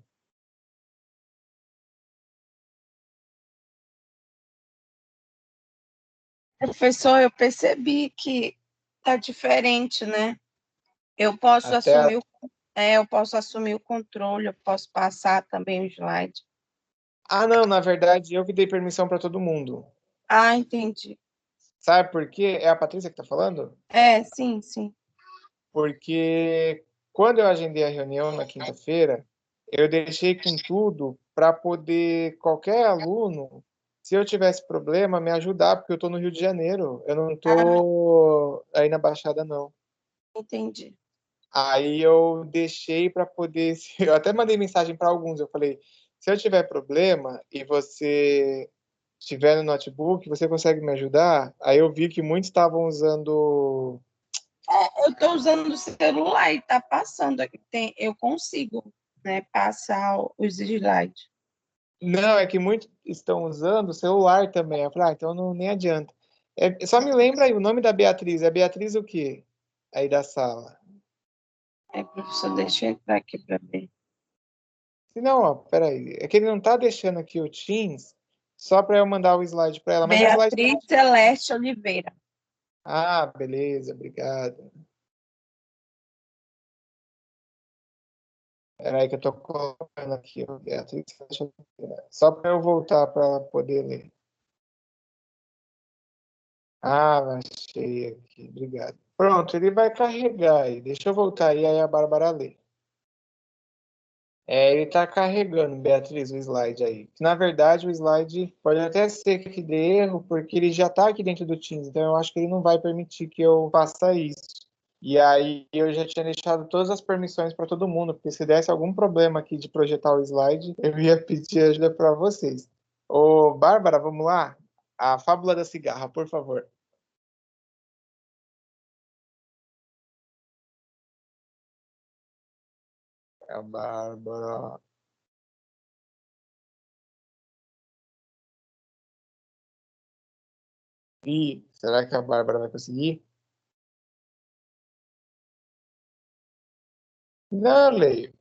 Professor, eu percebi que tá diferente, né? Eu posso Até. assumir eu posso assumir o controle, eu posso passar também o slide. Ah, não, na verdade eu que dei permissão para todo mundo. Ah, entendi. Sabe por quê? É a Patrícia que tá falando? É, sim, sim. Porque quando eu agendei a reunião na quinta-feira, eu deixei com tudo para poder qualquer aluno, se eu tivesse problema, me ajudar, porque eu estou no Rio de Janeiro, eu não Ah, estou aí na Baixada, não. entendi. Aí eu deixei para poder. Eu até mandei mensagem para alguns. Eu falei: se eu tiver problema e você estiver no notebook, você consegue me ajudar? Aí eu vi que muitos estavam usando. Eu estou usando o celular e está passando aqui. Eu consigo, né, passar os slides. Não, é que muitos estão usando o celular também. Eu falei: então não, nem adianta. Só me lembra aí o nome da Beatriz. É Beatriz o quê? Aí da sala. Professor, deixa eu entrar aqui para ver. Se não, ó, peraí. É que ele não está deixando aqui o Teams só para eu mandar o slide para ela. Mas o slide. Beatriz Celeste Oliveira. Ah, beleza, obrigado. Peraí que eu tô colocando aqui, ó, Beatriz, só para eu voltar para ela poder ler. Ah, achei aqui, obrigado. Pronto, ele vai carregar aí. Deixa eu voltar aí a Bárbara lê. Ele está carregando, Beatriz, o slide aí. Na verdade, o slide pode até ser que dê erro, porque ele já está aqui dentro do Teams, então eu acho que ele não vai permitir que eu faça isso. E aí eu já tinha deixado todas as permissões para todo mundo, porque se desse algum problema aqui de projetar o slide, eu ia pedir ajuda para vocês. Ô, Bárbara, vamos lá? A fábula da cigarra, por favor. É a Bárbara. Ih, será que a Bárbara vai conseguir? Não, leio.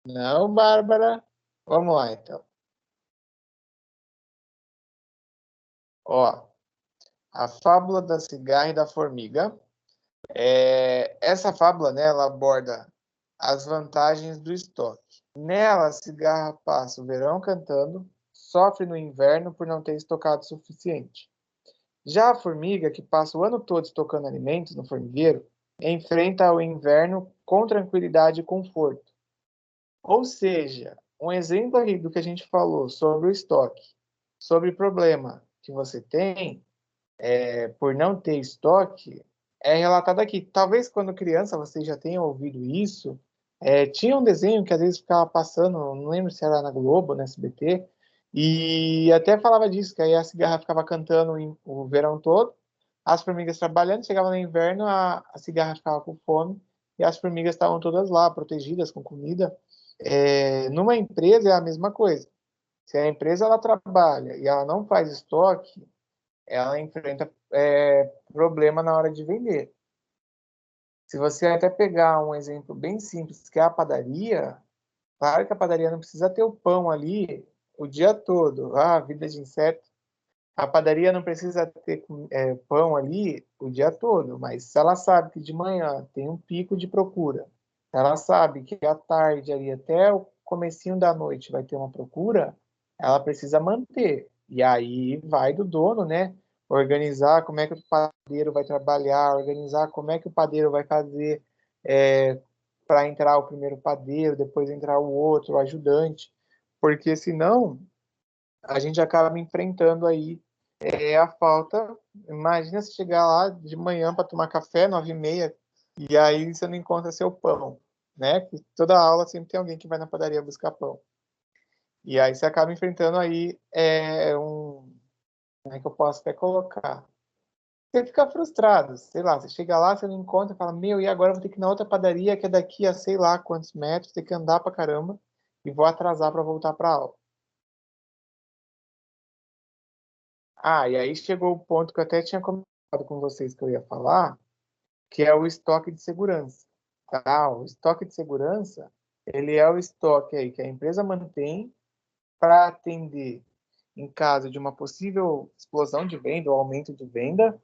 Não, Bárbara. Vamos lá, então. Ó, a fábula da cigarra e da formiga. Essa fábula, né, ela aborda as vantagens do estoque. Nela, a cigarra passa o verão cantando, sofre no inverno por não ter estocado o suficiente. Já a formiga, que passa o ano todo estocando alimentos no formigueiro, enfrenta o inverno com tranquilidade e conforto. Ou seja, um exemplo aí do que a gente falou sobre o estoque, sobre o problema que você tem por não ter estoque, é relatado aqui. Talvez quando criança vocês já tenham ouvido isso. Tinha um desenho que às vezes ficava passando, não lembro se era na Globo, na SBT, e até falava disso, que aí a cigarra ficava cantando o verão todo, as formigas trabalhando, chegava no inverno, a cigarra ficava com fome, e as formigas estavam todas lá, protegidas com comida. Numa empresa é a mesma coisa. Se a empresa ela trabalha e ela não faz estoque, ela enfrenta problema na hora de vender. Se você até pegar um exemplo bem simples, que é a padaria, claro que a padaria não precisa ter o pão ali o dia todo. Vida de inseto. A padaria não precisa ter pão ali o dia todo, mas se ela sabe que de manhã tem um pico de procura, se ela sabe que à tarde ali até o comecinho da noite vai ter uma procura, ela precisa manter. E aí vai do dono, né? Organizar como é que o padeiro vai trabalhar, organizar como é que o padeiro vai fazer para entrar o primeiro padeiro, depois entrar o outro, o ajudante, porque senão a gente acaba enfrentando aí a falta. Imagina se chegar lá de manhã para tomar café, 9h30, e aí você não encontra seu pão, né? Que toda aula sempre tem alguém que vai na padaria buscar pão. E aí você acaba enfrentando aí como é que eu posso até colocar? Você fica frustrado, sei lá, você chega lá, você não encontra, fala, e agora eu vou ter que ir na outra padaria, que é daqui a sei lá quantos metros, tem que andar pra caramba, e vou atrasar para voltar para aula. E aí chegou o ponto que eu até tinha comentado com vocês que eu ia falar, que é o estoque de segurança. Tá? O estoque de segurança, ele é o estoque aí que a empresa mantém para atender em caso de uma possível explosão de venda ou aumento de venda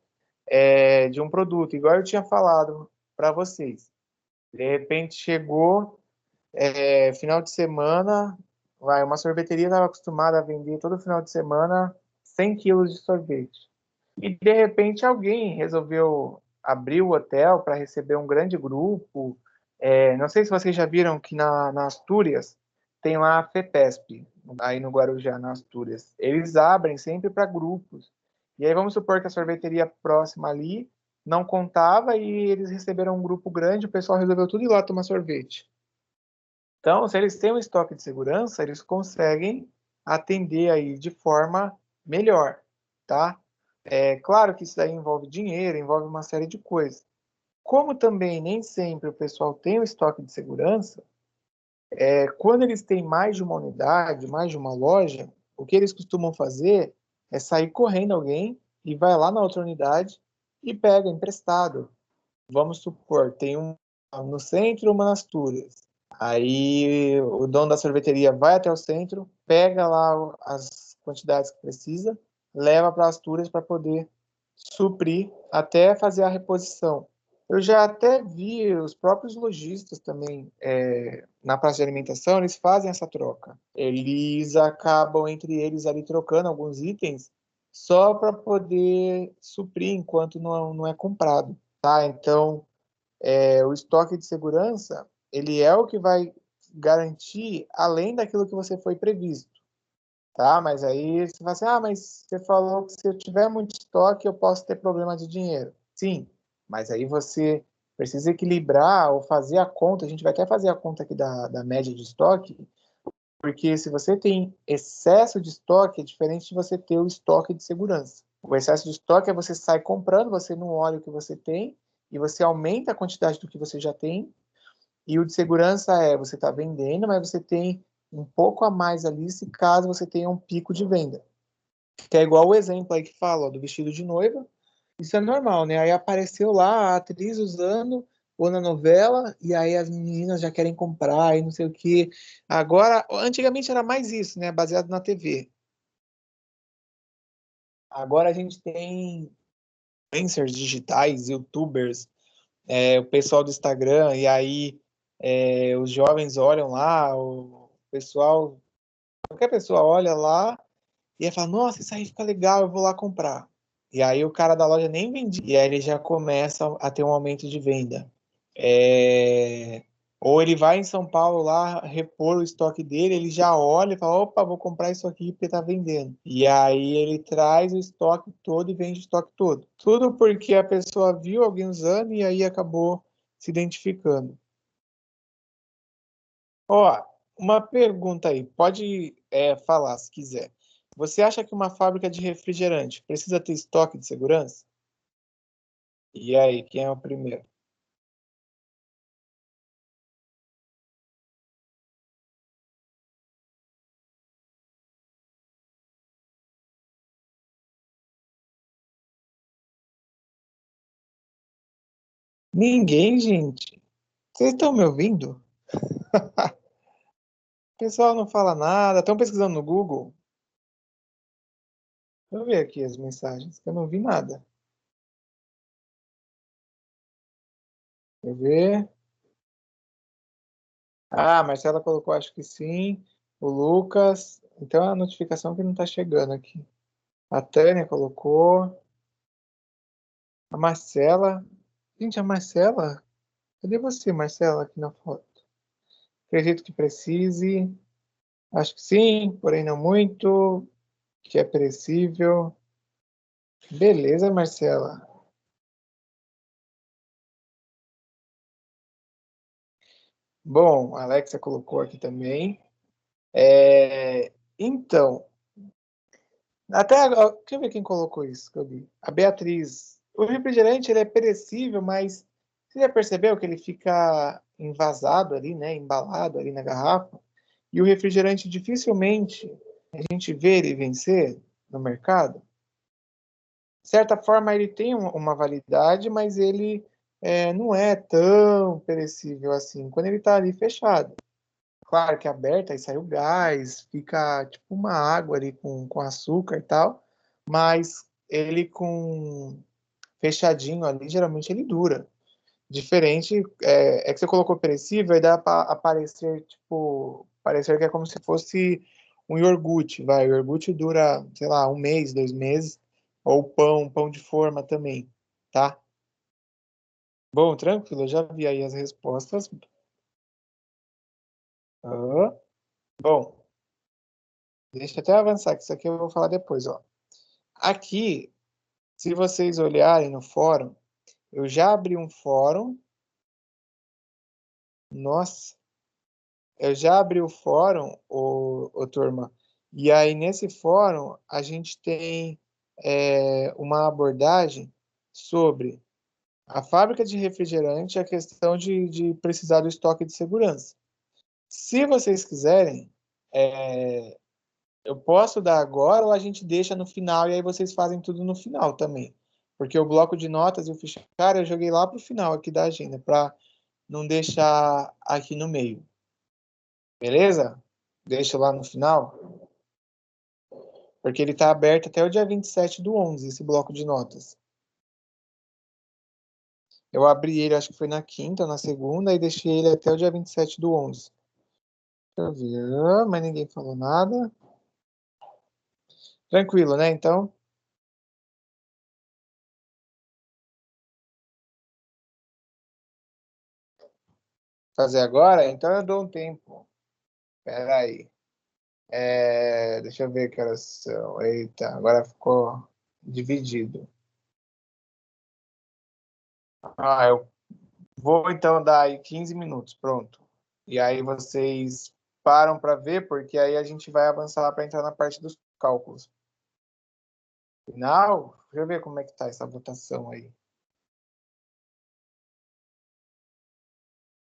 de um produto. Igual eu tinha falado para vocês. De repente chegou final de semana, uma sorveteria estava acostumada a vender todo final de semana 100 quilos de sorvete. E, de repente, alguém resolveu abrir o hotel para receber um grande grupo. Não sei se vocês já viram que na Astúrias tem lá a FEPESP, aí no Guarujá, na Astúrias. Eles abrem sempre para grupos. E aí vamos supor que a sorveteria próxima ali não contava e eles receberam um grupo grande, o pessoal resolveu tudo ir lá tomar sorvete. Então, se eles têm um estoque de segurança, eles conseguem atender aí de forma melhor, tá? É claro que isso daí envolve dinheiro, envolve uma série de coisas. Como também nem sempre o pessoal tem o estoque de segurança, quando eles têm mais de uma unidade, mais de uma loja, o que eles costumam fazer é sair correndo alguém e vai lá na outra unidade e pega emprestado. Vamos supor, tem um no centro, uma nas Astúrias. Aí o dono da sorveteria vai até o centro, pega lá as quantidades que precisa, leva para as Astúrias para poder suprir até fazer a reposição. Eu já até vi os próprios lojistas também na praça de alimentação, eles fazem essa troca. Eles acabam entre eles ali trocando alguns itens só para poder suprir enquanto não é comprado, tá? Então, o estoque de segurança, ele é o que vai garantir além daquilo que você foi previsto, tá? Mas aí você fala assim, mas você falou que se eu tiver muito estoque, eu posso ter problema de dinheiro. Sim, mas aí você precisa equilibrar ou fazer a conta, a gente vai até fazer a conta aqui da média de estoque, porque se você tem excesso de estoque, é diferente de você ter o estoque de segurança. O excesso de estoque é você sai comprando, você não olha o que você tem, e você aumenta a quantidade do que você já tem. E o de segurança você está vendendo, mas você tem um pouco a mais ali se caso você tenha um pico de venda. Que é igual o exemplo aí que fala, do vestido de noiva. Isso é normal, né? Aí apareceu lá a atriz usando ou na novela, e aí as meninas já querem comprar e não sei o quê. Agora, antigamente era mais isso, né? Baseado na TV. Agora a gente tem influencers digitais, youtubers, o pessoal do Instagram, e aí os jovens olham lá, o pessoal, qualquer pessoa olha lá e aí fala, nossa, isso aí fica legal, eu vou lá comprar. E aí o cara da loja nem vendia, e aí ele já começa a ter um aumento de venda. Ou ele vai em São Paulo lá repor o estoque dele, ele já olha e fala, opa, vou comprar isso aqui porque tá vendendo. E aí ele traz o estoque todo e vende o estoque todo. Tudo porque a pessoa viu alguém usando e aí acabou se identificando. Ó, uma pergunta aí, pode falar se quiser. Você acha que uma fábrica de refrigerante precisa ter estoque de segurança? E aí, quem é o primeiro? Ninguém, gente. Vocês estão me ouvindo? O pessoal não fala nada. Estão pesquisando no Google? Deixa eu ver aqui as mensagens, que eu não vi nada. Deixa eu ver. Ah, a Marcela colocou, acho que sim. O Lucas. Então é a notificação que não está chegando aqui. A Tânia colocou. A Marcela. Gente, a Marcela. Cadê você, Marcela, aqui na foto? Acredito que precise. Acho que sim, porém não muito. Que é perecível. Beleza, Marcela. Bom, a Alexa colocou aqui também. Então, até agora, deixa eu ver quem colocou isso que eu vi. A Beatriz. O refrigerante ele é perecível, mas você já percebeu que ele fica envasado ali, né? Embalado ali na garrafa? E o refrigerante dificilmente a gente vê ele vencer no mercado. De certa forma, ele tem uma validade, mas ele não é tão perecível assim, quando ele está ali fechado. Claro que aberto, aí sai o gás, fica tipo uma água ali com açúcar e tal, mas ele com fechadinho ali, geralmente ele dura. Diferente, é que você colocou perecível, aí dá para aparecer, tipo, parecer que é como se fosse um iogurte, vai. O iogurte dura, sei lá, um mês, 2 meses, ou pão de forma também, tá? Bom, tranquilo, eu já vi aí as respostas. Ah, bom, deixa eu até avançar, que isso aqui eu vou falar depois, ó. Aqui, se vocês olharem no fórum, eu já abri um fórum, nossa, eu já abri o fórum, ô turma, e aí nesse fórum a gente tem uma abordagem sobre a fábrica de refrigerante e a questão de precisar do estoque de segurança. Se vocês quiserem, eu posso dar agora ou a gente deixa no final e aí vocês fazem tudo no final também. Porque o bloco de notas e o fichário eu joguei lá para o final aqui da agenda, para não deixar aqui no meio. Beleza? Deixa lá no final, porque ele está aberto até o dia 27/11, esse bloco de notas. Eu abri ele, acho que foi na quinta ou na segunda, e deixei ele até o dia 27/11. Deixa eu ver, mas ninguém falou nada. Tranquilo, né? Então, fazer agora? Então eu dou um tempo. Espera aí. Deixa eu ver que horas são. Eita, agora ficou dividido. Ah, eu vou então dar aí 15 minutos, pronto. E aí vocês param para ver, porque aí a gente vai avançar para entrar na parte dos cálculos. Final, deixa eu ver como é que tá essa votação aí.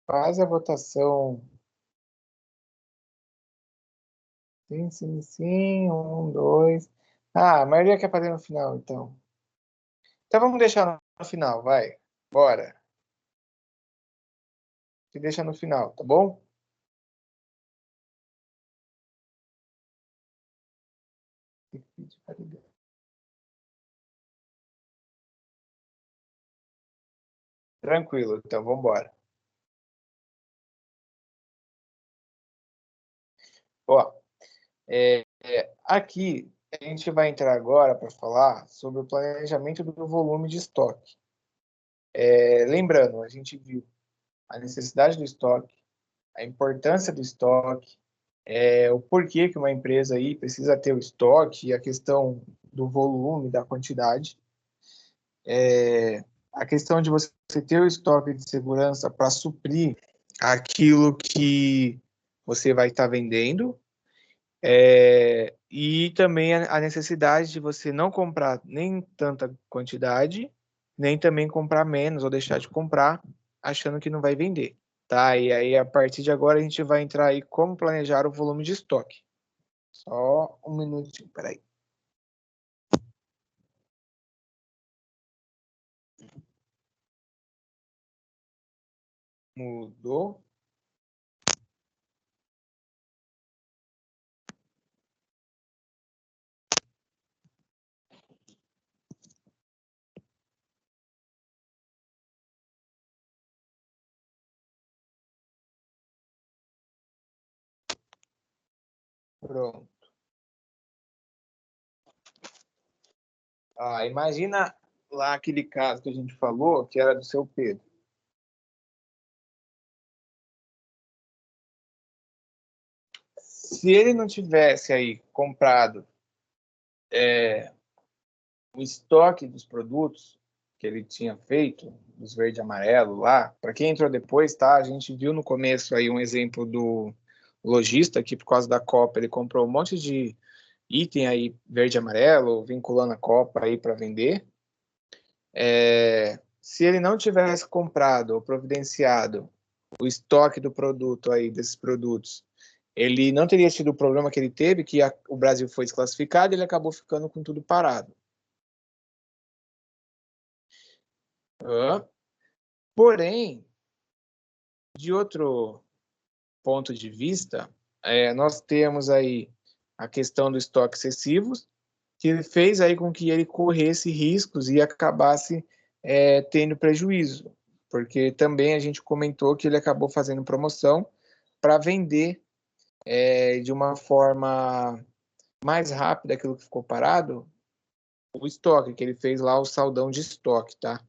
Faz a votação. Sim, sim, sim. Um, dois. Ah, a maioria quer fazer no final, então. Então vamos deixar no final, vai. Bora. Se deixa no final, tá bom? Tranquilo, então vamos embora. Ó, aqui a gente vai entrar agora para falar sobre o planejamento do volume de estoque. Lembrando, a gente viu a necessidade do estoque, a importância do estoque, o porquê que uma empresa aí precisa ter o estoque, a questão do volume, da quantidade, a questão de você ter o estoque de segurança para suprir aquilo que você vai estar vendendo, e também a necessidade de você não comprar nem tanta quantidade, nem também comprar menos ou deixar de comprar achando que não vai vender, tá? E aí, a partir de agora, a gente vai entrar aí como planejar o volume de estoque. Só um minutinho, peraí. Mudou. Pronto. Imagina lá aquele caso que a gente falou, que era do seu Pedro. Se ele não tivesse aí comprado o estoque dos produtos que ele tinha feito, dos verde e amarelo lá, para quem entrou depois, tá? A gente viu no começo aí um exemplo do lojista que por causa da Copa ele comprou um monte de item aí verde e amarelo, vinculando a Copa aí para vender. Se ele não tivesse comprado ou providenciado o estoque do produto aí, desses produtos, ele não teria tido o problema que ele teve, que o Brasil foi desclassificado e ele acabou ficando com tudo parado. Porém, de outro ponto de vista, nós temos aí a questão do estoque excessivo, que fez aí com que ele corresse riscos e acabasse tendo prejuízo, porque também a gente comentou que ele acabou fazendo promoção para vender de uma forma mais rápida aquilo que ficou parado, o estoque, que ele fez lá o saldão de estoque, tá?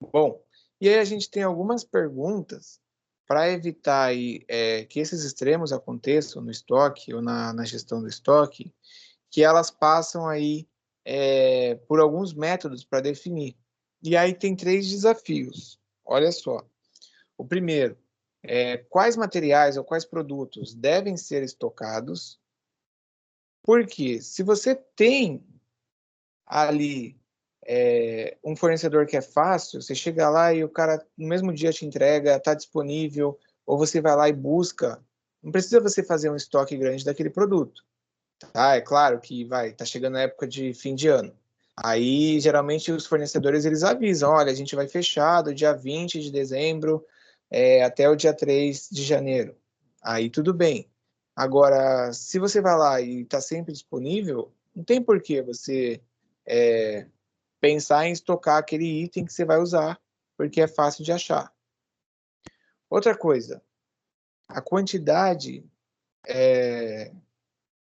Bom, e aí a gente tem algumas perguntas para evitar aí, que esses extremos aconteçam no estoque ou na gestão do estoque, que elas passam aí por alguns métodos para definir. E aí tem 3 desafios. Olha só. O primeiro, quais materiais ou quais produtos devem ser estocados? Porque se você tem ali um fornecedor que é fácil, você chega lá e o cara no mesmo dia te entrega, está disponível, ou você vai lá e busca. Não precisa você fazer um estoque grande daquele produto. Tá? É claro que tá chegando a época de fim de ano. Aí, geralmente, os fornecedores eles avisam: olha, a gente vai fechar do dia 20 de dezembro até o dia 3 de janeiro. Aí, tudo bem. Agora, se você vai lá e está sempre disponível, não tem por que você é, pensar em estocar aquele item que você vai usar, porque é fácil de achar. Outra coisa, a quantidade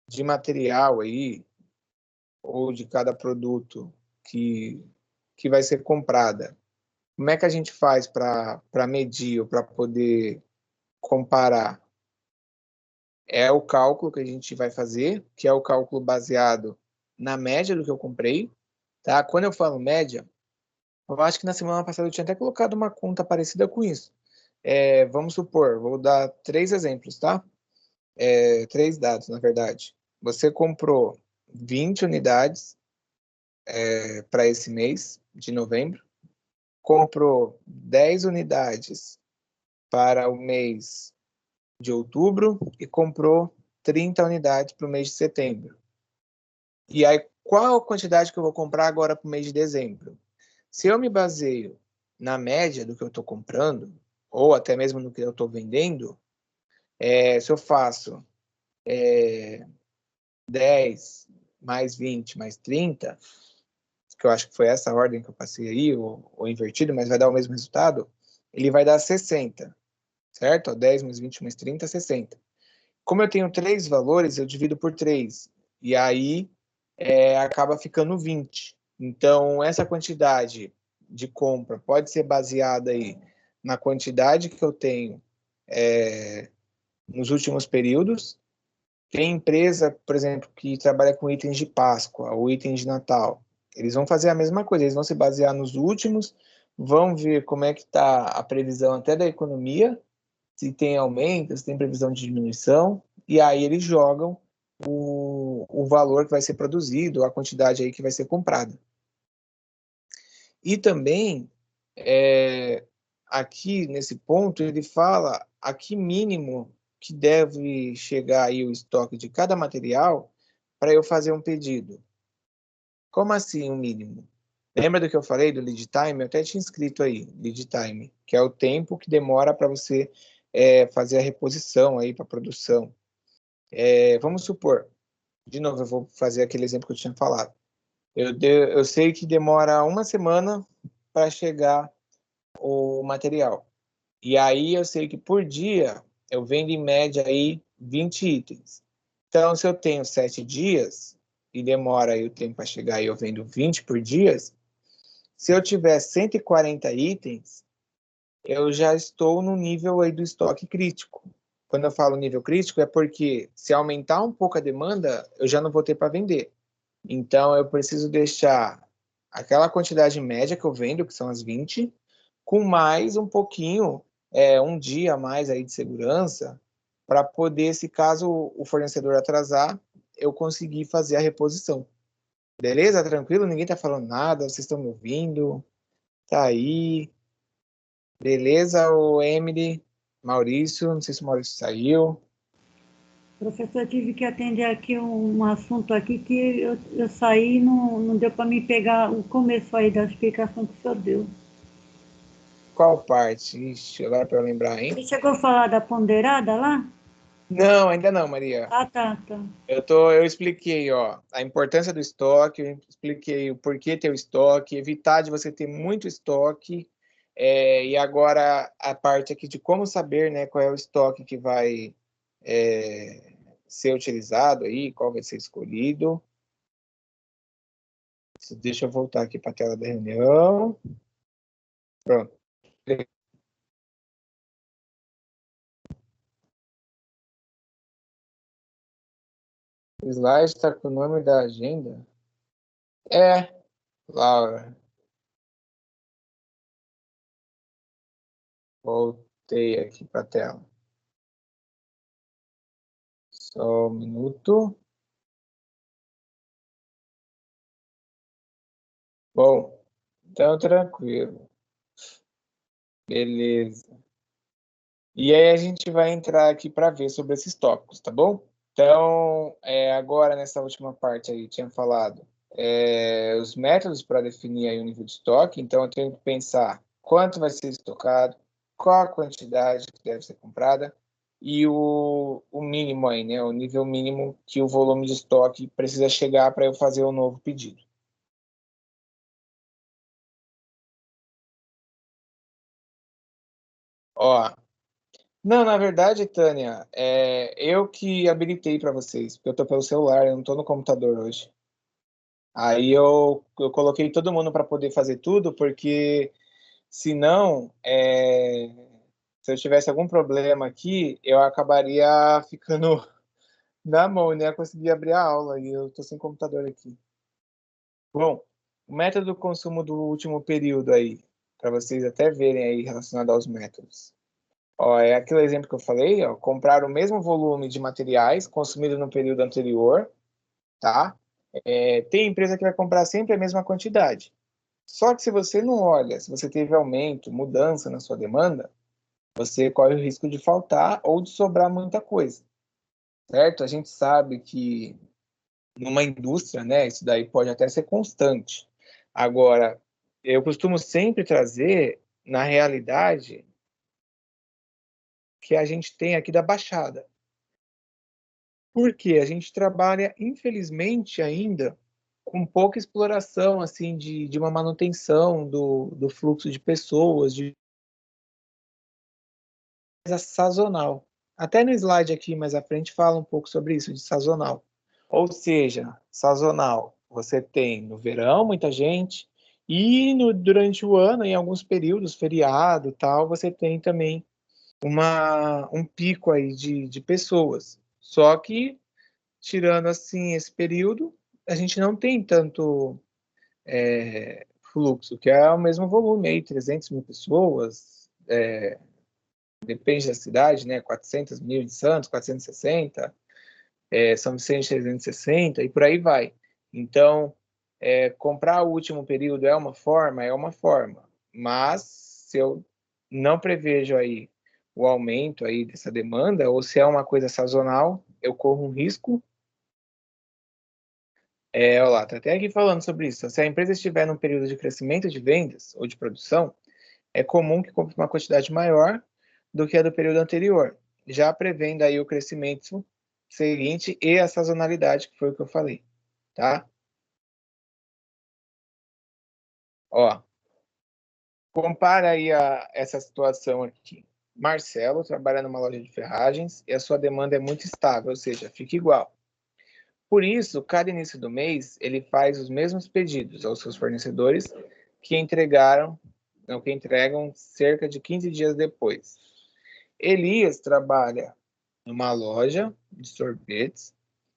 de material aí, ou de cada produto que vai ser comprada. Como é que a gente faz para medir ou para poder comparar? É o cálculo que a gente vai fazer, que é o cálculo baseado na média do que eu comprei. Tá? Quando eu falo média, eu acho que na semana passada eu tinha até colocado uma conta parecida com isso. Vamos supor, vou dar 3 exemplos, tá? 3 dados, na verdade. Você comprou 20 unidades para esse mês de novembro, comprou 10 unidades para o mês de outubro e comprou 30 unidades para o mês de setembro. E aí, qual a quantidade que eu vou comprar agora para o mês de dezembro? Se eu me baseio na média do que eu estou comprando, ou até mesmo no que eu estou vendendo, se eu faço 10 mais 20 mais 30, que eu acho que foi essa ordem que eu passei aí, ou invertido, mas vai dar o mesmo resultado, ele vai dar 60, certo? 10 mais 20 mais 30, 60. Como eu tenho 3 valores, eu divido por 3, e aí acaba ficando 20. Então, essa quantidade de compra pode ser baseada aí na quantidade que eu tenho nos últimos períodos. Tem empresa, por exemplo, que trabalha com itens de Páscoa ou itens de Natal. Eles vão fazer a mesma coisa, eles vão se basear nos últimos, vão ver como é que está a previsão até da economia, se tem aumento, se tem previsão de diminuição, e aí eles jogam o valor que vai ser produzido, a quantidade aí que vai ser comprada. E também, aqui nesse ponto, ele fala a que mínimo que deve chegar aí o estoque de cada material para eu fazer um pedido. Como assim o mínimo? Lembra do que eu falei do lead time? Eu até tinha escrito aí, lead time, que é o tempo que demora para você fazer a reposição aí para produção. Vamos supor, de novo, eu vou fazer aquele exemplo que eu tinha falado. Eu sei que demora uma semana para chegar o material. E aí eu sei que por dia eu vendo em média aí 20 itens. Então, se eu tenho 7 dias e demora aí o tempo para chegar e eu vendo 20 por dia, se eu tiver 140 itens, eu já estou no nível aí do estoque crítico. Quando eu falo nível crítico, é porque se aumentar um pouco a demanda, eu já não vou ter para vender. Então, eu preciso deixar aquela quantidade média que eu vendo, que são as 20, com mais um pouquinho, um dia a mais aí de segurança, para poder, se caso o fornecedor atrasar, eu conseguir fazer a reposição. Beleza? Tranquilo? Ninguém está falando nada, vocês estão me ouvindo? Tá aí. Beleza, o Emily, Maurício, não sei se o Maurício saiu. Professor, eu tive que atender aqui um assunto aqui que eu saí e não deu para me pegar o começo aí da explicação que o senhor deu. Qual parte? Ixi, agora para eu lembrar, hein? Você chegou a falar da ponderada lá? Não, ainda não, Maria. Ah, tá, tá. Eu expliquei, ó, a importância do estoque, eu expliquei o porquê ter o estoque, evitar de você ter muito estoque, e agora a parte aqui de como saber, né, qual é o estoque que vai é, ser utilizado aí, qual vai ser escolhido. Deixa eu voltar aqui para a tela da reunião. Pronto. O slide está com o nome da agenda? Laura. Voltei aqui para a tela. Só um minuto. Bom, então tranquilo. Beleza. E aí a gente vai entrar aqui para ver sobre esses tópicos, tá bom? Então, agora nessa última parte aí, tinha falado os métodos para definir aí o nível de estoque. Então, eu tenho que pensar quanto vai ser estocado, qual a quantidade que deve ser comprada e o mínimo aí, né? O nível mínimo que o volume de estoque precisa chegar para eu fazer o novo pedido. Ó, não, na verdade, Tânia, eu que habilitei para vocês, porque eu tô pelo celular, eu não tô no computador hoje. Aí eu coloquei todo mundo para poder fazer tudo, porque senão, se eu tivesse algum problema aqui, eu acabaria ficando na mão, né? Eu conseguir abrir a aula e eu tô sem computador aqui. Bom, o método do consumo do último período aí, para vocês até verem aí relacionado aos métodos. Ó, é aquele exemplo que eu falei, ó, comprar o mesmo volume de materiais consumido no período anterior, tá? Tem empresa que vai comprar sempre a mesma quantidade. Só que se você não olha, se você teve aumento, mudança na sua demanda, você corre o risco de faltar ou de sobrar muita coisa, certo? A gente sabe que numa indústria, né, isso daí pode até ser constante. Agora, eu costumo sempre trazer, na realidade, que a gente tem aqui da Baixada. Porque a gente trabalha, infelizmente, ainda com pouca exploração assim de uma manutenção do fluxo de pessoas, de coisa sazonal. Até no slide aqui mais à frente fala um pouco sobre isso, de sazonal. Ou seja, sazonal, você tem no verão muita gente, e durante o ano, em alguns períodos, feriado e tal, você tem também um pico aí de pessoas. Só que tirando assim esse período, a gente não tem tanto fluxo, que é o mesmo volume aí, 300 mil pessoas, depende da cidade, né? 400 mil de Santos, 460, São Vicente 360 e por aí vai. Então, comprar o último período é uma forma, mas se eu não prevejo aí o aumento aí dessa demanda, ou se é uma coisa sazonal, eu corro um risco Olha lá, tá até aqui falando sobre isso. Se a empresa estiver num período de crescimento de vendas ou de produção, é comum que compre uma quantidade maior do que a do período anterior, já prevendo aí o crescimento seguinte e a sazonalidade, que foi o que eu falei, tá? Ó, compara aí essa situação aqui. Marcelo trabalha numa loja de ferragens e a sua demanda é muito estável, ou seja, fica igual. Por isso, cada início do mês, ele faz os mesmos pedidos aos seus fornecedores que entregaram, não, que entregam cerca de 15 dias depois. Elias trabalha numa loja de sorvetes.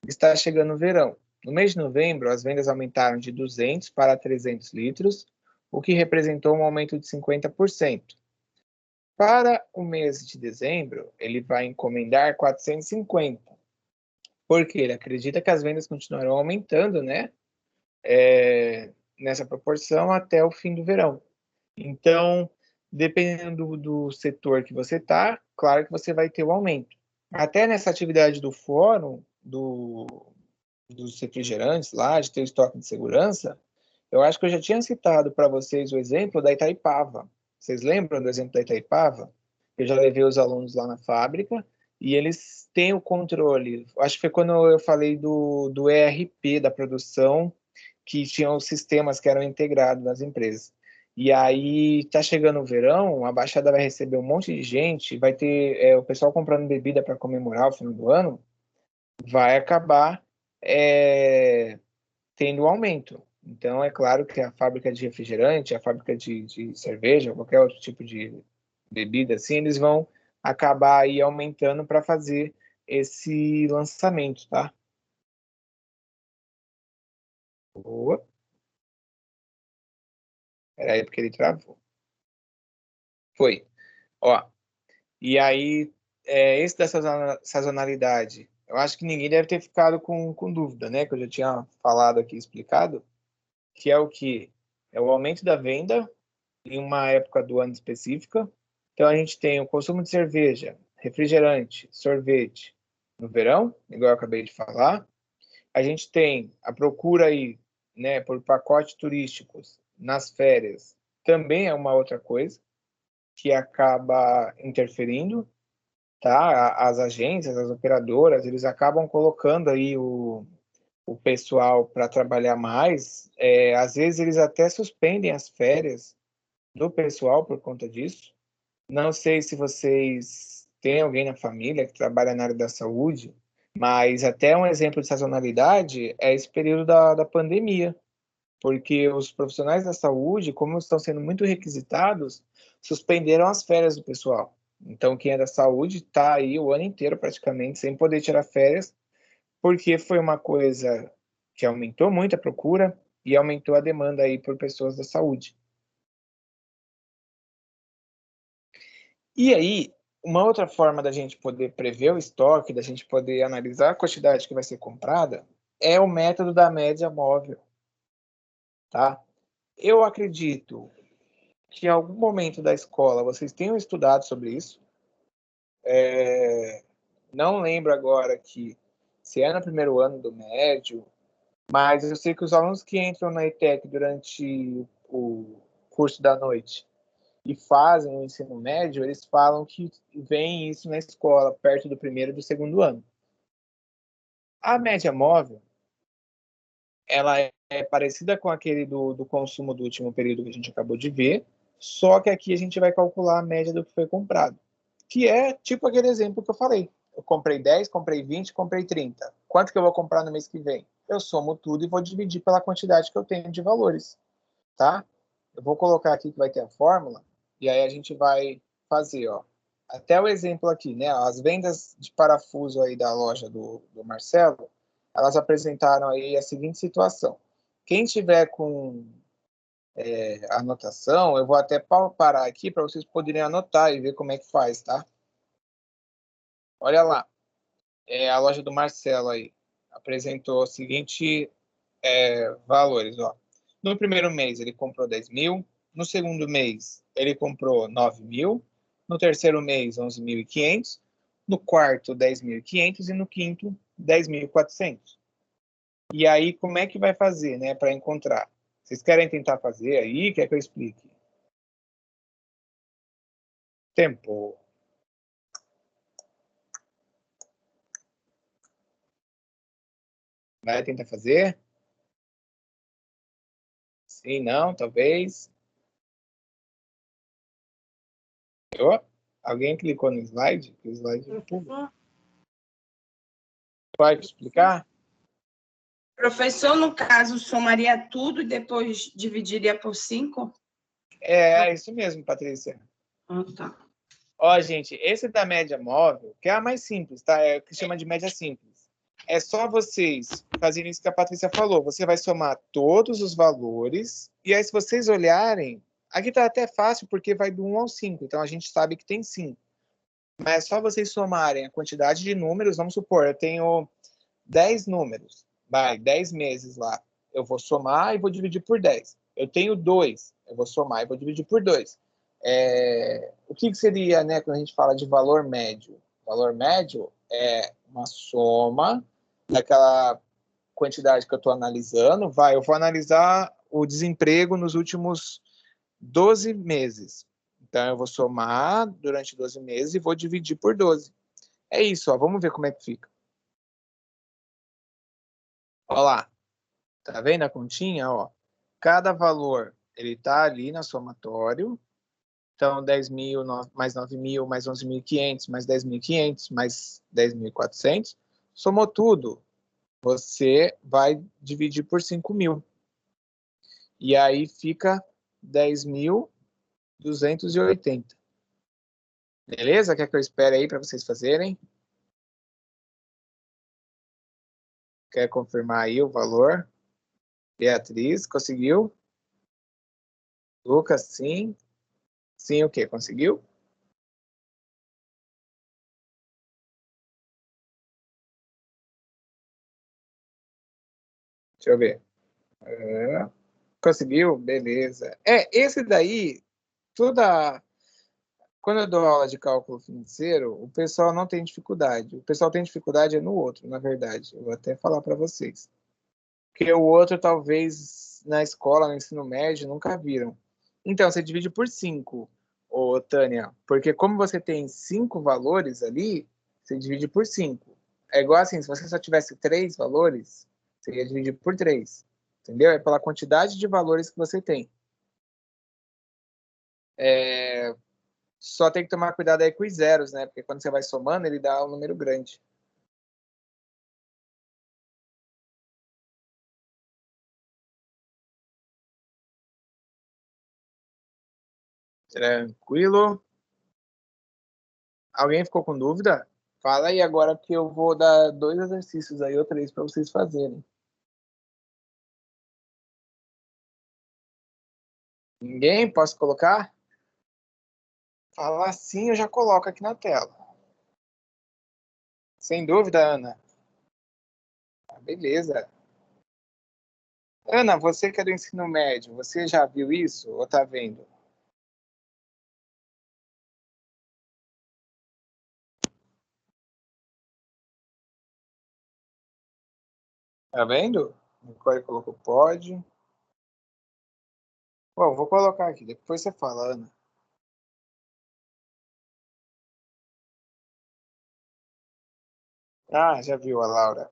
Está chegando o verão. No mês de novembro, as vendas aumentaram de 200 para 300 litros, o que representou um aumento de 50%. Para o mês de dezembro, ele vai encomendar 450, porque ele acredita que as vendas continuarão aumentando, né? Nessa proporção até o fim do verão. Então, dependendo do setor que você está, claro que você vai ter o aumento. Até nessa atividade do fórum, dos refrigerantes lá, de ter o estoque de segurança, eu acho que eu já tinha citado para vocês o exemplo da Itaipava. Vocês lembram do exemplo da Itaipava? Eu já levei os alunos lá na fábrica e eles têm o controle. Acho que foi quando eu falei do ERP da produção, que tinham os sistemas que eram integrados nas empresas. E aí tá chegando o verão, a Baixada vai receber um monte de gente, vai ter o pessoal comprando bebida para comemorar o final do ano, vai acabar é, tendo um aumento. Então, é claro que a fábrica de refrigerante, a fábrica de cerveja, qualquer outro tipo de bebida, assim, eles vão acabar aí aumentando para fazer esse lançamento, tá? Boa. Peraí, porque ele travou. Foi. Ó, e aí, esse da sazonalidade, eu acho que ninguém deve ter ficado com dúvida, né? Que eu já tinha falado aqui, explicado, que é o que? É o aumento da venda em uma época do ano específica. Então, a gente tem o consumo de cerveja, refrigerante, sorvete no verão, igual eu acabei de falar. A gente tem a procura aí, né, por pacotes turísticos nas férias, também é uma outra coisa que acaba interferindo, tá? As agências, as operadoras, eles acabam colocando aí o pessoal para trabalhar mais. Às vezes eles até suspendem as férias do pessoal por conta disso. Não sei se vocês têm alguém na família que trabalha na área da saúde, mas até um exemplo de sazonalidade é esse período da pandemia, porque os profissionais da saúde, como estão sendo muito requisitados, suspenderam as férias do pessoal. Então, quem é da saúde está aí o ano inteiro praticamente sem poder tirar férias, porque foi uma coisa que aumentou muito a procura e aumentou a demanda aí por pessoas da saúde. E aí, uma outra forma da gente poder prever o estoque, da gente poder analisar a quantidade que vai ser comprada, é o método da média móvel, tá? Eu acredito que em algum momento da escola vocês tenham estudado sobre isso. Não lembro agora que se é no primeiro ano do médio, mas eu sei que os alunos que entram na ETEC durante o curso da noite e fazem o ensino médio, eles falam que vem isso na escola, perto do primeiro e do segundo ano. A média móvel, ela é parecida com aquele do consumo do último período que a gente acabou de ver, só que aqui a gente vai calcular a média do que foi comprado, que é tipo aquele exemplo que eu falei. Eu comprei 10, comprei 20, comprei 30. Quanto que eu vou comprar no mês que vem? Eu somo tudo e vou dividir pela quantidade que eu tenho de valores, tá? Eu vou colocar aqui que vai ter a fórmula, e aí a gente vai fazer, ó. Até o exemplo aqui, né? As vendas de parafuso aí da loja do Marcelo, elas apresentaram aí a seguinte situação. Quem tiver com anotação, eu vou até parar aqui para vocês poderem anotar e ver como é que faz, tá? Olha lá, a loja do Marcelo aí apresentou o seguinte valores, ó. No primeiro mês ele comprou 10 mil, no segundo mês ele comprou 9 mil, no terceiro mês 11.500, no quarto 10.500 e no quinto 10.400. E aí, como é que vai fazer, né, para encontrar? Vocês querem tentar fazer aí? Quer que eu explique? Tempo. Vai tentar fazer? Sim, não, talvez. Oh, alguém clicou no slide? O slide é público. Professor, Pode explicar? Professor, no caso, somaria tudo e depois dividiria por 5? É isso mesmo, Patrícia. Ah, tá. Ó, gente, esse da média móvel, que é a mais simples, tá? É o que chama de média simples. É só vocês fazerem isso que a Patrícia falou. Você vai somar todos os valores, e aí, se vocês olharem, aqui tá até fácil, porque vai do 1 ao 5, então a gente sabe que tem 5. Mas é só vocês somarem a quantidade de números, vamos supor, eu tenho 10 números, vai, 10 meses lá. Eu vou somar e vou dividir por 10. Eu tenho 2, eu vou somar e vou dividir por 2. O que seria, né, quando a gente fala de valor médio? Valor médio é uma soma daquela quantidade que eu estou analisando. Vai, eu vou analisar o desemprego nos últimos 12 meses. Então, eu vou somar durante 12 meses e vou dividir por 12. É isso, ó, vamos ver como é que fica. Olha lá, tá vendo a continha? Ó, cada valor ele tá ali na somatório. Então, 10.000 mais 9.000, mais 11.500, mais 10.500, mais 10.400. Somou tudo. Você vai dividir por 5.000. E aí fica 10.280. Beleza? Quer que eu espere aí para vocês fazerem? Quer confirmar aí o valor? Beatriz, conseguiu? Lucas, sim. Sim, o quê? Conseguiu? Deixa eu ver. Conseguiu? Beleza. Esse daí, toda. Quando eu dou aula de cálculo financeiro, o pessoal não tem dificuldade. O pessoal tem dificuldade é no outro, na verdade. Eu vou até falar para vocês. Porque o outro, talvez, na escola, no ensino médio, nunca viram. Então, você divide por 5, ô Tânia. Porque como você tem 5 valores ali, você divide por 5. É igual assim, se você só tivesse 3 valores, você ia dividir por 3. Entendeu? É pela quantidade de valores que você tem. Só tem que tomar cuidado aí com os zeros, né? Porque quando você vai somando, ele dá um número grande. Tranquilo? Alguém ficou com dúvida? Fala aí agora que eu vou dar 2 exercícios aí ou 3 para vocês fazerem. Ninguém? Posso colocar? Falar sim, eu já coloco aqui na tela. Sem dúvida, Ana. Beleza. Ana, você que é do ensino médio, você já viu isso ou tá vendo? Tá vendo? Nicole colocou pode. Bom, vou colocar aqui, depois você fala, Ana. Ah, já viu a Laura.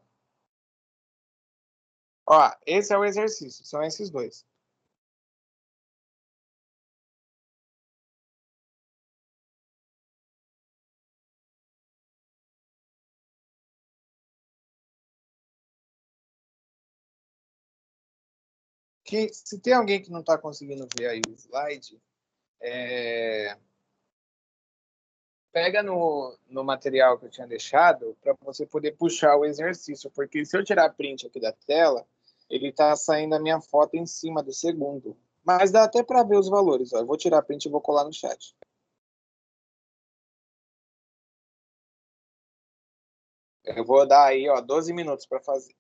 Ó, esse é o exercício, são esses dois. Que, se tem alguém que não está conseguindo ver aí o slide, pega no material que eu tinha deixado para você poder puxar o exercício, porque se eu tirar print aqui da tela, ele está saindo a minha foto em cima do segundo. Mas dá até para ver os valores. Ó. Eu vou tirar print e vou colar no chat. Eu vou dar aí, ó, 12 minutos para fazer.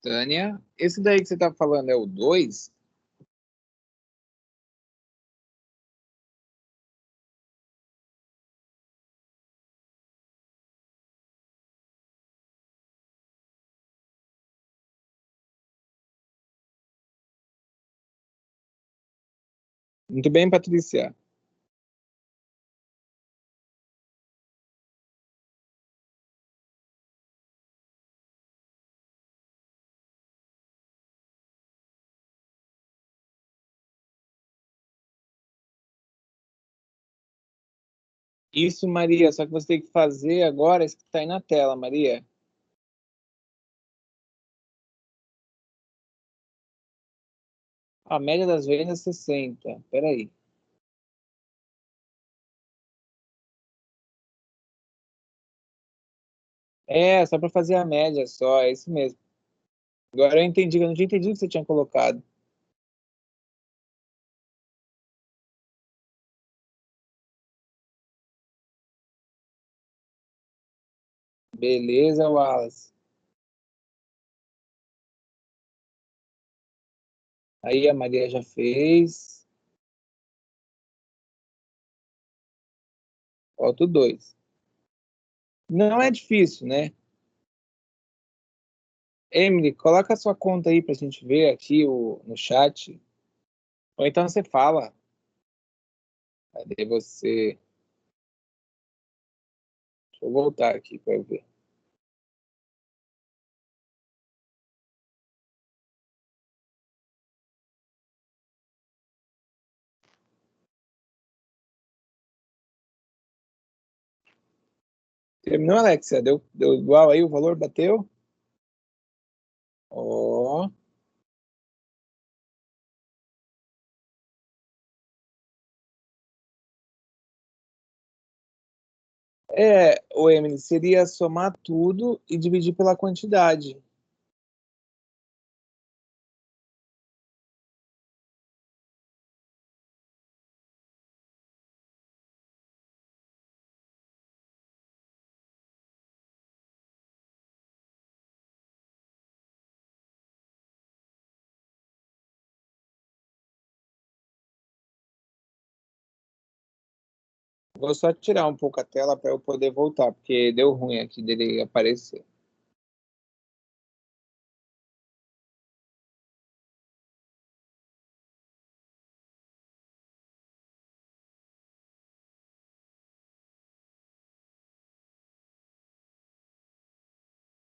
Tânia. Esse daí que você está falando é o 2? Muito bem, Patrícia. Isso, Maria, só que você tem que fazer agora isso que está aí na tela, Maria. A média das vendas 60. Peraí. É, só para fazer a média só, é isso mesmo. Agora eu entendi, eu não tinha entendido o que você tinha colocado. Beleza, Wallace. Aí a Maria já fez. Falta o 2. Não é difícil, né? Emily, coloca a sua conta aí pra gente ver aqui no chat. Ou então você fala. Cadê você? Deixa eu voltar aqui para ver. Terminou, Alexia? Deu igual aí? O valor bateu? Ó. O Emily, seria somar tudo e dividir pela quantidade. Vou só tirar um pouco a tela para eu poder voltar, porque deu ruim aqui dele aparecer.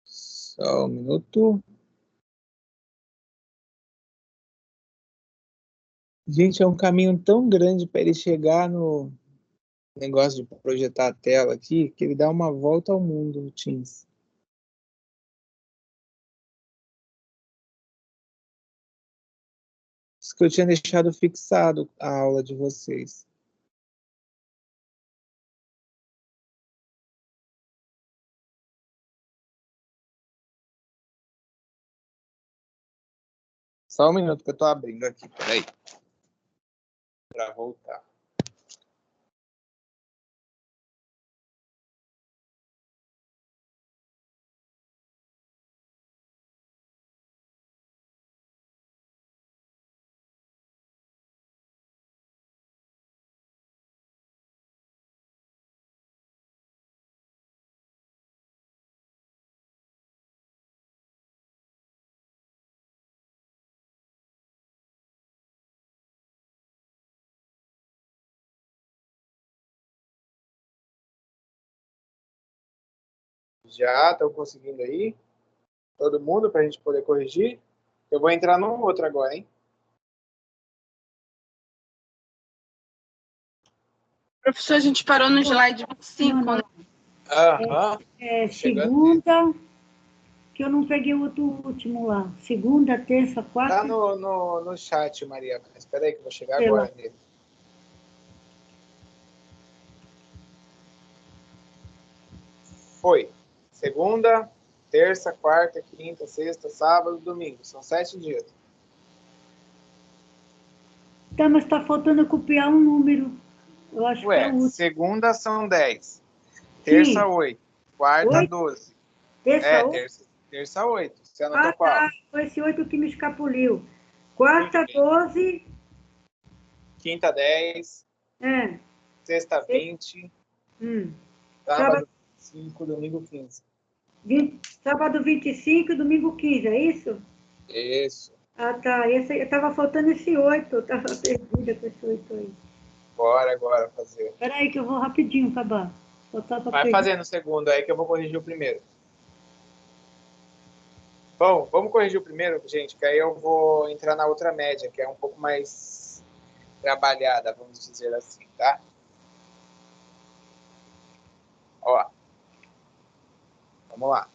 Só um minuto. Gente, é um caminho tão grande para ele chegar no negócio de projetar a tela aqui, que ele dá uma volta ao mundo no Teams. Isso que eu tinha deixado fixado a aula de vocês. Só um minuto que eu estou abrindo aqui, peraí. Para voltar. Já estão conseguindo aí? Todo mundo para a gente poder corrigir? Eu vou entrar no outro agora, hein? Professor, a gente parou no slide 25, né? Aham. Segunda, que eu não peguei o outro último lá. Segunda, terça, quarta. Tá no chat, Maria. Espera aí que eu vou chegar agora nele. Foi. Segunda, terça, quarta, quinta, sexta, sábado, domingo. São 7 dias. Tá, mas está faltando copiar um número. Eu acho que é o último. Segunda são 10. Terça, 8. Quarta, 8? 12. Terça, 8? Terça. Terça 8. Você anotou Ah, qual? tá. Foi esse 8 que me escapuliu. Muito Quarta, bem. 12. Quinta 10, É. sexta 20, Hum. Sábado, sábado 5, domingo 15. sábado 25 e domingo 15, é isso? Isso. Ah, tá. Tava faltando esse 8. Eu tava perdida com esse 8 aí. Bora agora fazer. Espera aí que eu vou rapidinho acabar. Só tava Vai perdida. fazendo o segundo aí que eu vou corrigir o primeiro. Bom, vamos corrigir o primeiro, gente, que aí eu vou entrar na outra média, que é um pouco mais trabalhada, vamos dizer assim, tá? Ó, vamos lá.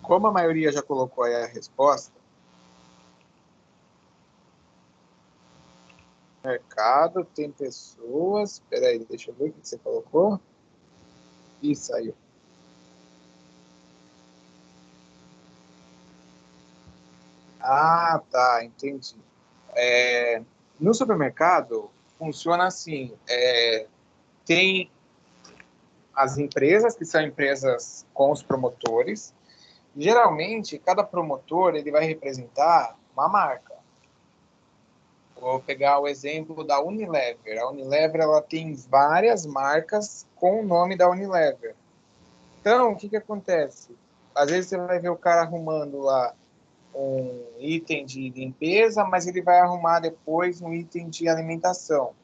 Como a maioria já colocou aí a resposta, mercado, tem pessoas. Espera aí, deixa eu ver o que você colocou. Ih, saiu. Ah, tá, entendi. No supermercado, funciona assim: tem as empresas, que são empresas com os promotores. Geralmente, cada promotor ele vai representar uma marca. Vou pegar o exemplo da Unilever. A Unilever ela tem várias marcas com o nome da Unilever. Então, o que, que acontece? Às vezes você vai ver o cara arrumando lá um item de limpeza, mas ele vai arrumar depois um item de alimentação.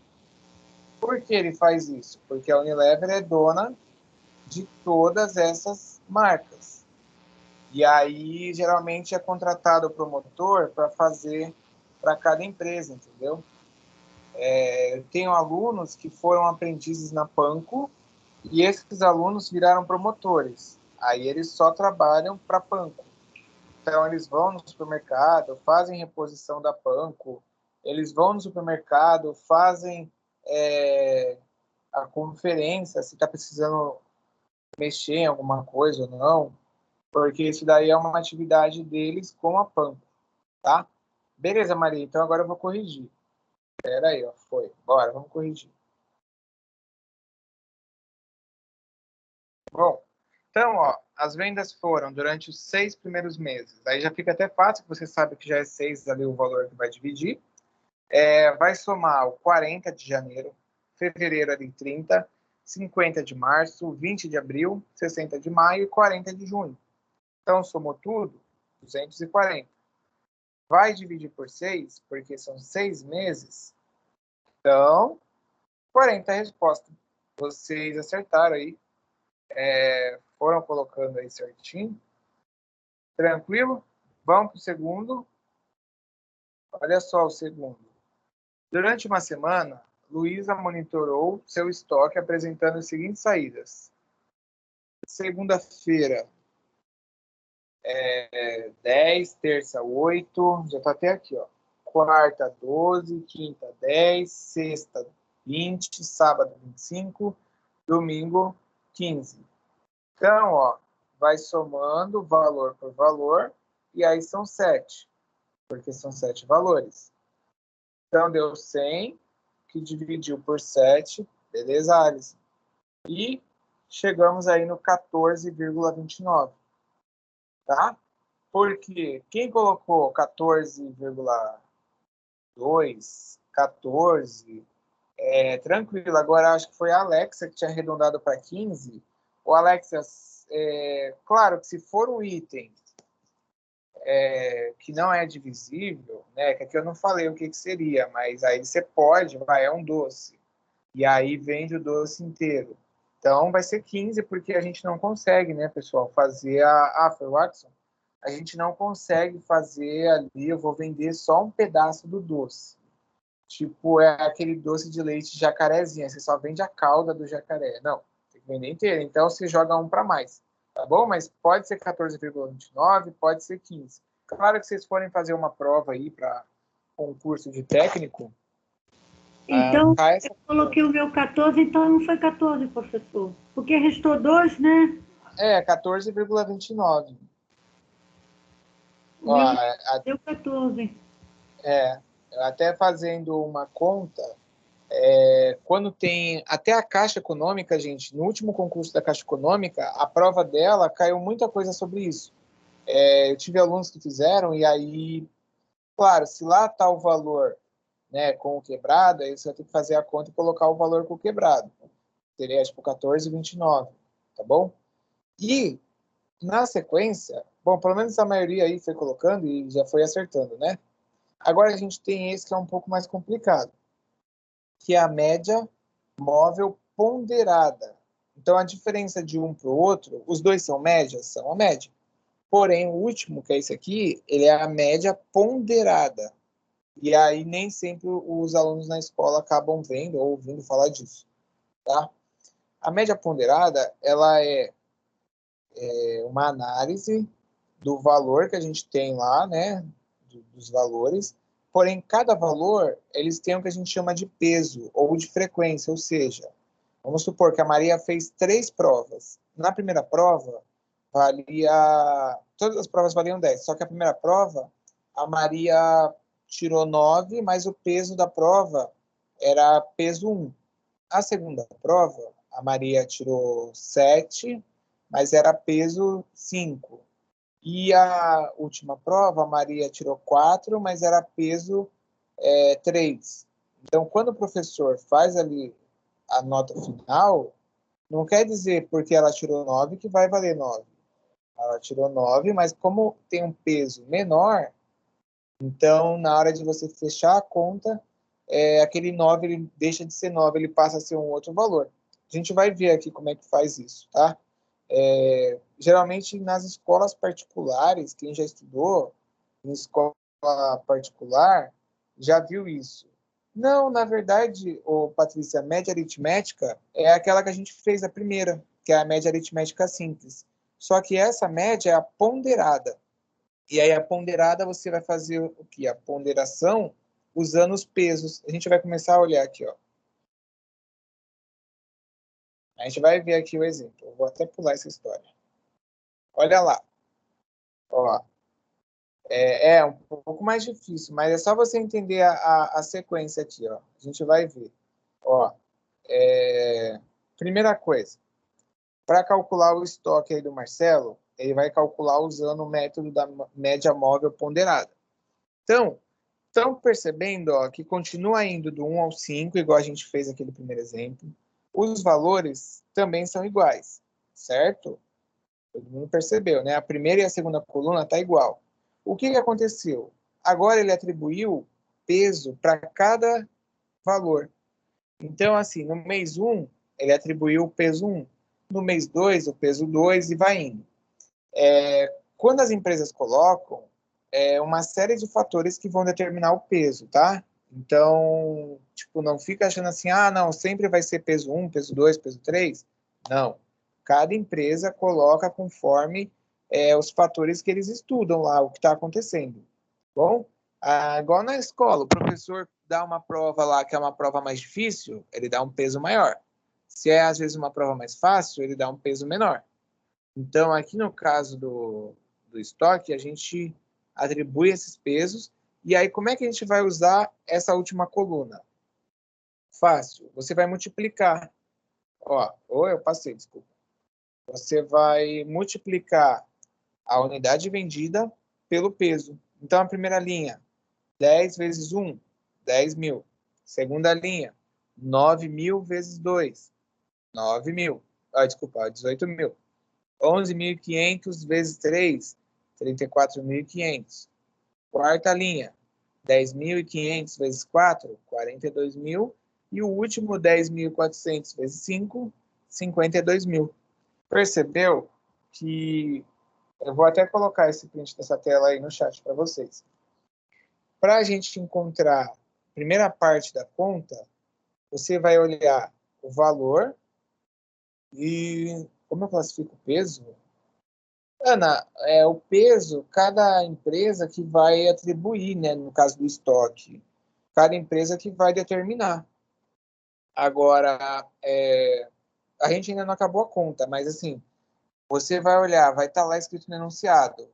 Por que ele faz isso? Porque a Unilever é dona de todas essas marcas. E aí, geralmente, é contratado o promotor para fazer para cada empresa, entendeu? Eu tenho alunos que foram aprendizes na Panko e esses alunos viraram promotores. Aí eles só trabalham para Panko. Então, eles vão no supermercado, fazem reposição da Panko, eles vão no supermercado, fazem a conferência, se está precisando mexer em alguma coisa ou não, porque isso daí é uma atividade deles com a Panko, tá? Beleza, Maria, então agora eu vou corrigir. Espera aí, ó, foi. Bora, vamos corrigir. Bom, então, ó, as vendas foram durante os 6 primeiros meses. Aí já fica até fácil, que você sabe que já é 6 ali o valor que vai dividir. Vai somar o 40 de janeiro, fevereiro ali 30, 50 de março, 20 de abril, 60 de maio e 40 de junho. Então, somou tudo, 240. Vai dividir por 6, porque são 6 meses. Então, 40 é a resposta. Vocês acertaram aí, foram colocando aí certinho. Tranquilo? Vamos para o segundo. Olha só o segundo. Durante uma semana, Luísa monitorou seu estoque apresentando as seguintes saídas. Segunda-feira, 10, terça, 8, já está até aqui, ó. Quarta, 12, quinta, 10, sexta, 20, sábado, 25, domingo, 15. Então, ó, vai somando valor por valor, e aí são 7, porque são 7 valores. Então, deu 100, que dividiu por 7, beleza, Alice? E chegamos aí no 14,29, tá? Porque quem colocou 14,2, 14, tranquilo. Agora, acho que foi a Alexa que tinha arredondado para 15. O Alexa, claro que se for um item que não é divisível, né? Que aqui eu não falei o que seria, mas aí você pode, é um doce. E aí vende o doce inteiro. Então vai ser 15, porque a gente não consegue, né, pessoal, fazer foi o Watson? A gente não consegue fazer ali, eu vou vender só um pedaço do doce. Tipo, é aquele doce de leite de jacarezinha, você só vende a calda do jacaré. Não, tem que vender inteiro. Então você joga um para mais, tá bom? Mas pode ser 14,29, pode ser 15. Claro que vocês forem fazer uma prova aí para concurso de técnico, Então, cai eu essa coloquei o meu 14, então não foi 14, professor. Porque restou 2, né? 14,29. O Ó, meu deu 14. eu até fazendo uma conta, quando tem até a Caixa Econômica, gente, no último concurso da Caixa Econômica, a prova dela caiu muita coisa sobre isso. Eu tive alunos que fizeram, e aí, claro, se lá está o valor, né, com o quebrado, aí você vai ter que fazer a conta e colocar o valor com o quebrado. Seria tipo 14,29, tá bom? E na sequência, bom, pelo menos a maioria aí foi colocando e já foi acertando, né? Agora a gente tem esse que é um pouco mais complicado, que é a média móvel ponderada. Então, a diferença de um para o outro, os dois são médias? São a média. Porém, o último, que é esse aqui, ele é a média ponderada. E aí, nem sempre os alunos na escola acabam vendo ou ouvindo falar disso, tá? A média ponderada, ela é uma análise do valor que a gente tem lá, né, dos valores, porém, cada valor, eles têm o que a gente chama de peso ou de frequência, ou seja, vamos supor que a Maria fez 3 provas. Na primeira prova, todas as provas valiam 10, só que a primeira prova, a Maria tirou 9, mas o peso da prova era peso 1. A segunda prova, a Maria tirou 7, mas era peso 5. E a última prova, a Maria tirou 4, mas era peso 3. Então, quando o professor faz ali a nota final, não quer dizer porque ela tirou 9 que vai valer 9. Ela tirou 9, mas como tem um peso menor, então na hora de você fechar a conta, aquele 9 ele deixa de ser 9, ele passa a ser um outro valor. A gente vai ver aqui como é que faz isso, tá? Geralmente nas escolas particulares, quem já estudou em escola particular já viu isso. Não, na verdade, Patrícia, a média aritmética é aquela que a gente fez a primeira, que é a média aritmética simples. Só que essa média é a ponderada. E aí a ponderada você vai fazer o quê? A ponderação usando os pesos. A gente vai começar a olhar aqui, ó. A gente vai ver aqui o exemplo. Eu vou até pular essa história. Olha lá. Ó, é um pouco mais difícil, mas é só você entender a sequência aqui, ó. A gente vai ver. Ó, primeira coisa, para calcular o estoque aí do Marcelo, ele vai calcular usando o método da média móvel ponderada. Então, estão percebendo, ó, que continua indo do 1 ao 5, igual a gente fez aquele primeiro exemplo. Os valores também são iguais, certo? Todo mundo percebeu, né? A primeira e a segunda coluna tá igual. O que aconteceu? Agora ele atribuiu peso para cada valor. Então, assim, no mês 1, ele atribuiu o peso 1. No mês 2, o peso 2 e vai indo. Quando as empresas colocam, uma série de fatores que vão determinar o peso, tá? Então, tipo, não fica achando assim, não, sempre vai ser peso 1, peso 2, peso 3. Não. Cada empresa coloca conforme os fatores que eles estudam lá, o que está acontecendo. Bom, igual na escola, o professor dá uma prova lá que é uma prova mais difícil, ele dá um peso maior. Se é, às vezes, uma prova mais fácil, ele dá um peso menor. Então, aqui no caso do estoque, a gente atribui esses pesos. E aí, como é que a gente vai usar essa última coluna? Fácil. Você vai multiplicar. Eu passei, desculpa. Você vai multiplicar a unidade vendida pelo peso. Então, a primeira linha, 10 vezes 1, 10 mil. Segunda linha, 9 mil vezes 2, 9 mil. Desculpa, 18 mil. 11.500 vezes 3, 34.500. Quarta linha, 10.500 vezes 4, 42 mil. E o último, 10.400 vezes 5, 52 mil. Percebeu que... Eu vou até colocar esse print dessa tela aí no chat para vocês. Para a gente encontrar a primeira parte da conta, você vai olhar o valor e... Como eu classifico o peso? Ana, o peso, cada empresa que vai atribuir, né, no caso do estoque, cada empresa que vai determinar. Agora, a gente ainda não acabou a conta, mas assim, você vai olhar, vai estar lá escrito no enunciado,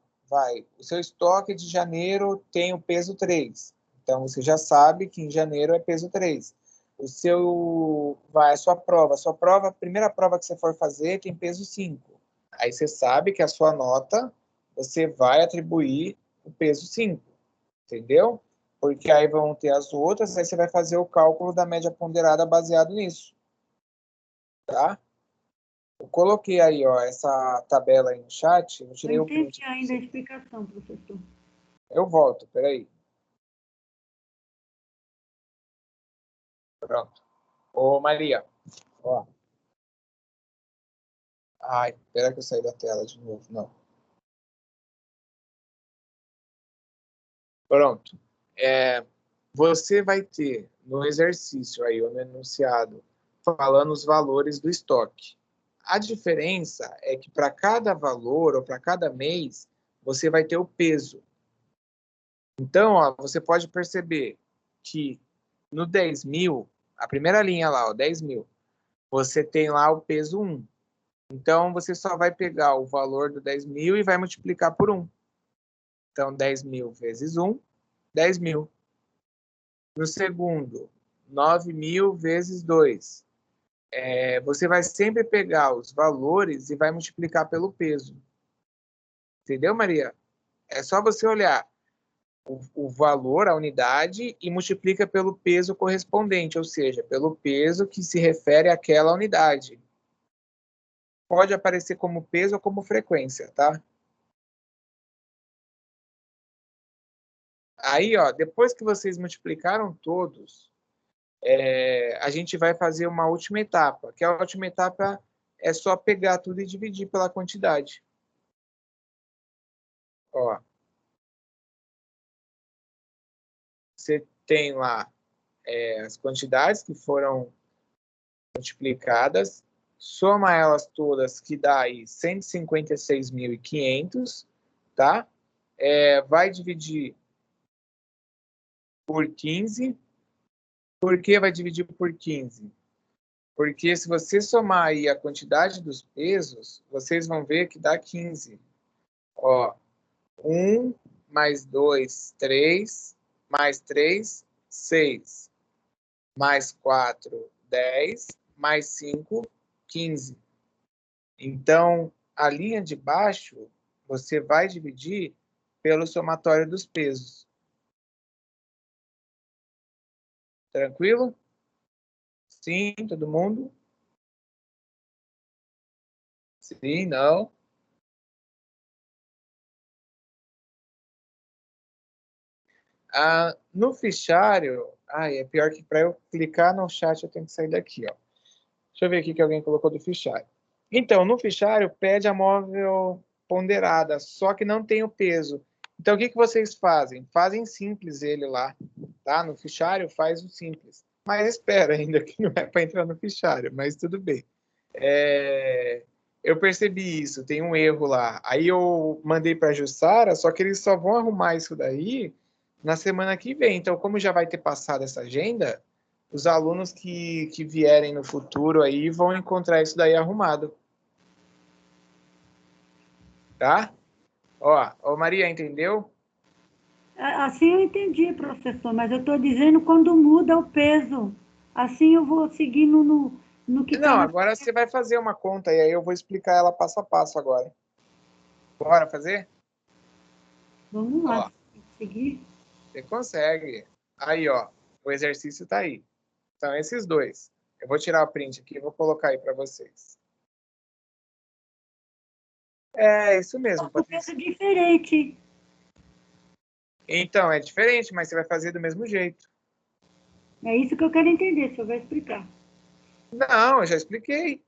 o seu estoque de janeiro tem o peso 3. Então, você já sabe que em janeiro é peso 3. a sua prova. A sua prova, a primeira prova que você for fazer tem peso 5. Aí você sabe que a sua nota, você vai atribuir o peso 5, entendeu? Porque aí vão ter as outras, aí você vai fazer o cálculo da média ponderada baseado nisso, tá? Eu coloquei aí, ó, essa tabela aí no chat, eu Não tirei o entendi print. ainda a explicação, professor. Eu volto, peraí. Pronto. Ô, Maria, ó. Ai, espera que eu saí da tela de novo, não. Pronto. Você vai ter no exercício aí, no enunciado, falando os valores do estoque. A diferença é que para cada valor ou para cada mês, você vai ter o peso. Então, ó, você pode perceber que no 10.000, a primeira linha lá, ó, 10.000, você tem lá o peso 1. Então, você só vai pegar o valor do 10.000 e vai multiplicar por 1. Então, 10.000 vezes 1, 10.000. No segundo, 9.000 vezes 2. Você vai sempre pegar os valores e vai multiplicar pelo peso. Entendeu, Maria? É só você olhar o valor, a unidade, e multiplica pelo peso correspondente, ou seja, pelo peso que se refere àquela unidade. Pode aparecer como peso ou como frequência, tá? Aí, ó, depois que vocês multiplicaram todos, a gente vai fazer uma última etapa, que a última etapa é só pegar tudo e dividir pela quantidade. Ó, você tem lá as quantidades que foram multiplicadas, soma elas todas, que dá aí 156.500, tá? Vai dividir por 15. Por que vai dividir por 15? Porque se você somar aí a quantidade dos pesos, vocês vão ver que dá 15. Ó, 1 mais 2, 3, mais 3, 6, mais 4, 10, mais 5, 15. Então, a linha de baixo, você vai dividir pelo somatório dos pesos. Tranquilo? Sim, todo mundo? Sim, não? No fichário, é pior que para eu clicar no chat eu tenho que sair daqui, ó. Deixa eu ver aqui que alguém colocou do fichário. Então, no fichário pede a móvel ponderada, só que não tem o peso. Então, o que vocês fazem? Fazem simples ele lá, tá? No fichário faz o simples. Mas espera ainda que não é para entrar no fichário, mas tudo bem. Eu percebi isso, tem um erro lá. Aí eu mandei para a Jussara, só que eles só vão arrumar isso daí na semana que vem. Então, como já vai ter passado essa agenda, os alunos que vierem no futuro aí vão encontrar isso daí arrumado. Tá? Ó, Maria, entendeu? Assim eu entendi, professor, mas eu estou dizendo quando muda o peso. Assim eu vou seguindo no que está Não, na. agora você vai fazer uma conta e aí eu vou explicar ela passo a passo agora. Bora fazer? Vamos Ó, lá, seguir. você consegue. Aí, ó, o exercício tá aí. São esses dois. Eu vou tirar o print aqui e vou colocar aí para vocês. É isso mesmo, O peso Patrícia. é diferente. Então, é diferente, mas você vai fazer do mesmo jeito. É isso que eu quero entender, o senhor vai explicar. Não, eu já expliquei.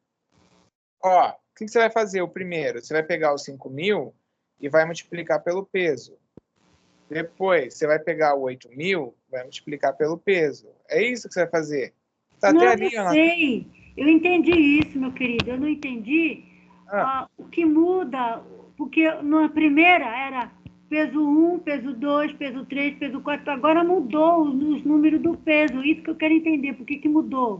Ó, o que você vai fazer? O primeiro, você vai pegar os 5.000 e vai multiplicar pelo peso. Depois, você vai pegar o 8.000, vai multiplicar pelo peso. É isso que você vai fazer. Tá até Não, ali, eu ó. sei. Eu entendi isso, meu querido. Eu não entendi Ah, o que muda, porque na primeira era peso um, peso 2, peso 3, peso 4. Agora mudou os números do peso. Isso que eu quero entender. Por que mudou?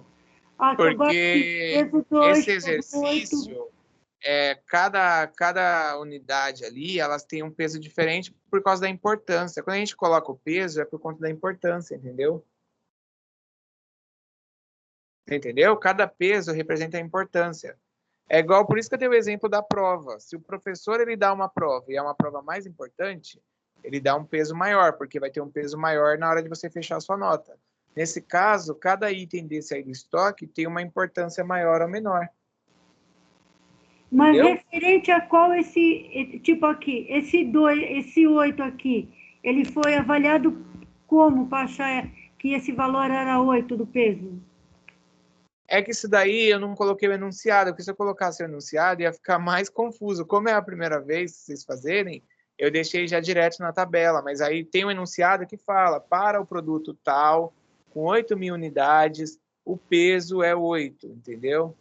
Que agora tem porque peso 2, esse peso 8. exercício, cada unidade ali, elas têm um peso diferente por causa da importância. Quando a gente coloca o peso, é por conta da importância, entendeu? Entendeu? Cada peso representa a importância. É igual, por isso que eu dei o exemplo da prova. Se o professor ele dá uma prova e é uma prova mais importante, ele dá um peso maior, porque vai ter um peso maior na hora de você fechar a sua nota. Nesse caso, cada item desse aí do estoque tem uma importância maior ou menor. Mas Entendeu? referente a qual tipo aqui, esse 8 aqui, ele foi avaliado como para achar que esse valor era 8 do peso? É que isso daí eu não coloquei o enunciado, porque se eu colocasse o enunciado ia ficar mais confuso. Como é a primeira vez que vocês fazerem, eu deixei já direto na tabela, mas aí tem um enunciado que fala, para o produto tal, com 8.000 unidades, o peso é 8, entendeu?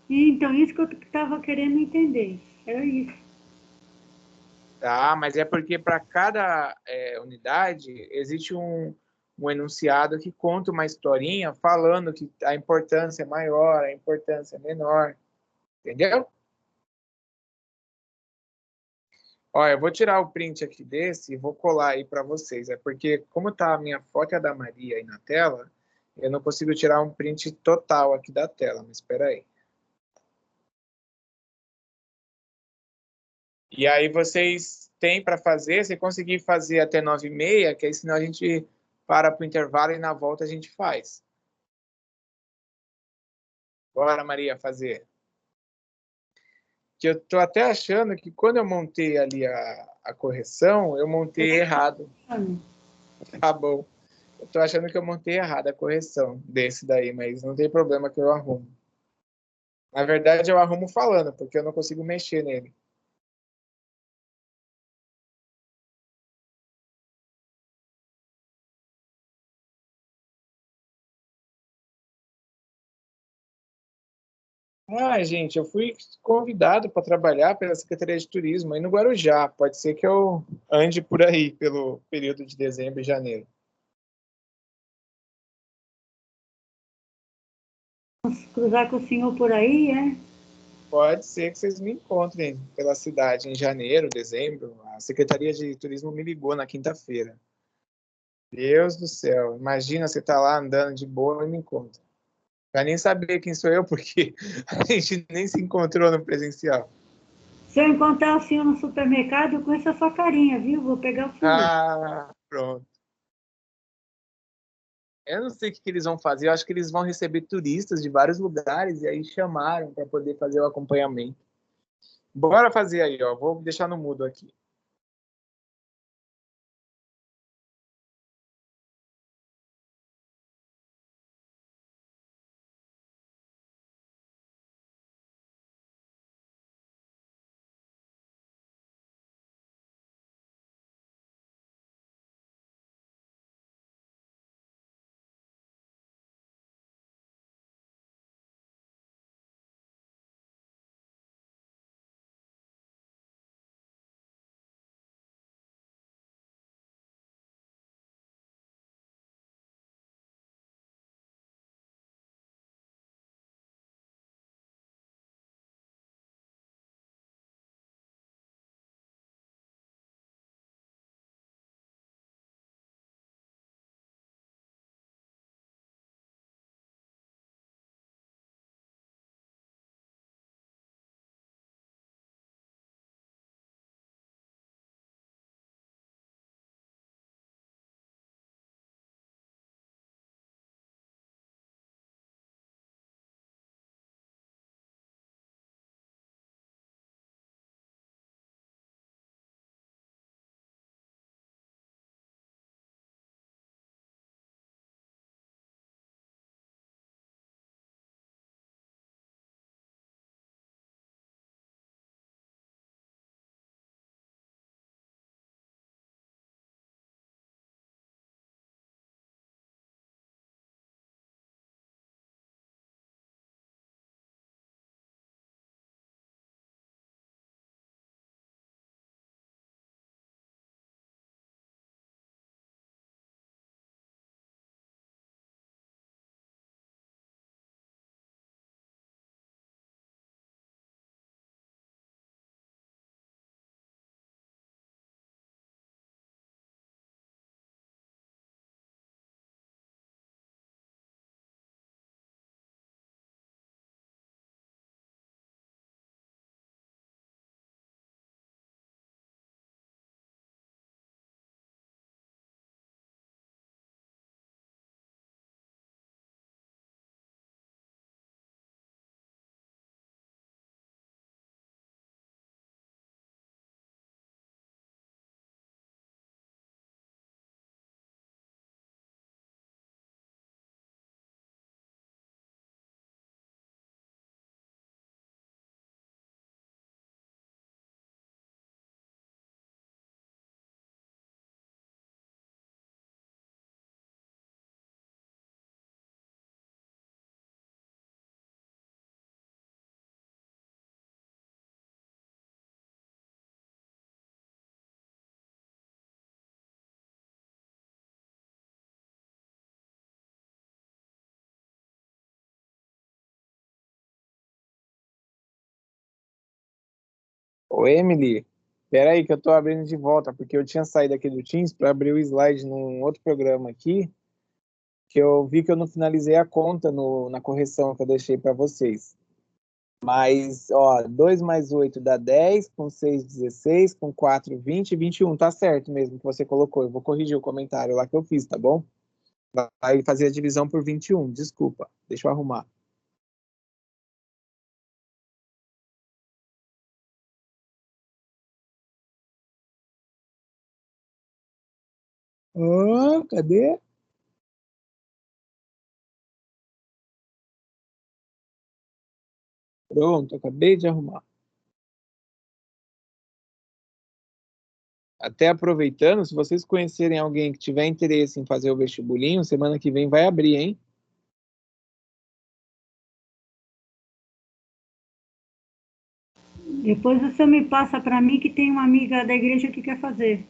E, então, isso que eu estava querendo entender. Era isso. Tá, mas é porque para cada unidade existe um enunciado que conta uma historinha falando que a importância é maior, a importância é menor, entendeu? Ó, eu vou tirar o print aqui desse e vou colar aí para vocês. É porque, como tá a minha foto e a da Maria aí na tela, eu não consigo tirar um print total aqui da tela, mas espera aí. E aí vocês têm para fazer, se conseguir fazer até 9h30, que aí senão a gente para para o intervalo e na volta a gente faz. Bora, Maria, fazer. Que eu tô até achando que quando eu montei ali a correção, eu montei errado. Tá bom. Eu tô achando que eu montei errado a correção desse daí, mas não tem problema que eu arrumo. Na verdade, eu arrumo falando, porque eu não consigo mexer nele. Ah, gente, eu fui convidado para trabalhar pela Secretaria de Turismo aí no Guarujá. Pode ser que eu ande por aí pelo período de dezembro e janeiro. Vamos cruzar com o senhor por aí, é? Pode ser que vocês me encontrem pela cidade em janeiro, dezembro. A Secretaria de Turismo me ligou na quinta-feira. Deus do céu, imagina você tá lá andando de boa e me encontra. Vai nem saber quem sou eu, porque a gente nem se encontrou no presencial. Se eu encontrar o senhor no supermercado, eu conheço a sua carinha, viu? Vou pegar o senhor. Ah, pronto. Eu não sei o que eles vão fazer, eu acho que eles vão receber turistas de vários lugares e aí chamaram para poder fazer o acompanhamento. Bora fazer aí, ó. Vou deixar no mudo aqui. Ô, Emily, peraí que eu tô abrindo de volta, porque eu tinha saído aqui do Teams para abrir o slide num outro programa aqui, que eu vi que eu não finalizei a conta na correção que eu deixei para vocês. Mas, ó, 2 mais 8 dá 10, com 6, 16, com 4, 20 e 21. Tá certo mesmo que você colocou. Eu vou corrigir o comentário lá que eu fiz, tá bom? Vai fazer a divisão por 21. Desculpa, deixa eu arrumar. Ah, cadê? Pronto, acabei de arrumar. Até aproveitando, se vocês conhecerem alguém que tiver interesse em fazer o vestibulinho, semana que vem vai abrir, hein? Depois você me passa para mim que tem uma amiga da igreja que quer fazer.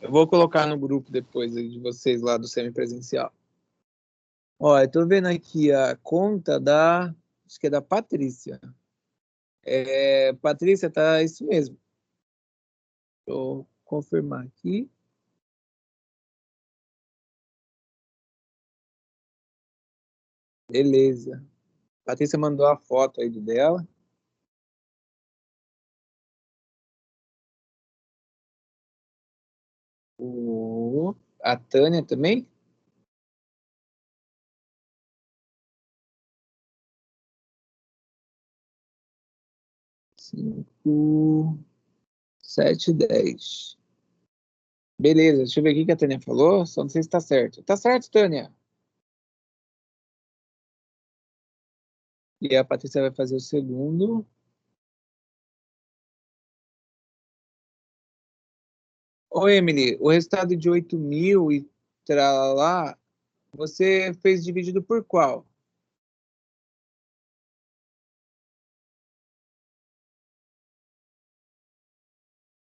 Eu vou colocar no grupo depois aí de vocês lá do semipresencial. Ó, eu tô vendo aqui a conta da, acho que é da Patrícia. É, Patrícia, tá isso mesmo. Vou confirmar aqui. Beleza. Patrícia mandou a foto aí dela. A Tânia também. 5, 7, 10. Beleza, deixa eu ver o que a Tânia falou. Só não sei se tá certo. Tá certo, Tânia. E a Patrícia vai fazer o segundo. Ô, Emily, o resultado de 8.000 e lá, você fez dividido por qual?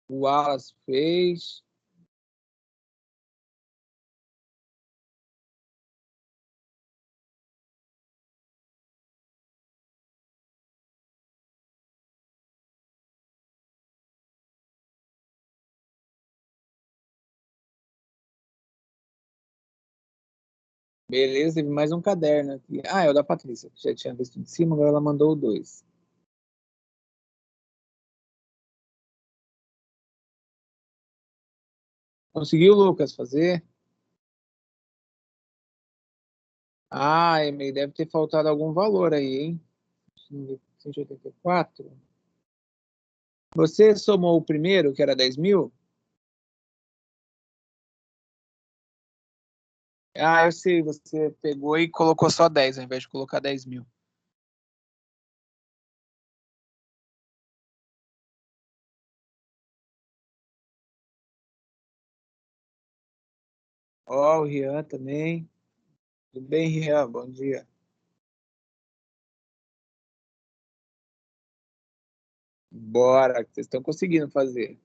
O Wallace fez. Beleza, teve mais um caderno aqui. Ah, é o da Patrícia, que já tinha visto de cima, agora ela mandou o 2. Conseguiu, Lucas, fazer? Ah, Emily, deve ter faltado algum valor aí, hein? 184. Você somou o primeiro, que era 10.000? Ah, eu sei, você pegou e colocou só 10 ao invés de colocar 10.000. Ó, o Rian também. Tudo bem, Rian? Bom dia. Bora, que vocês estão conseguindo fazer.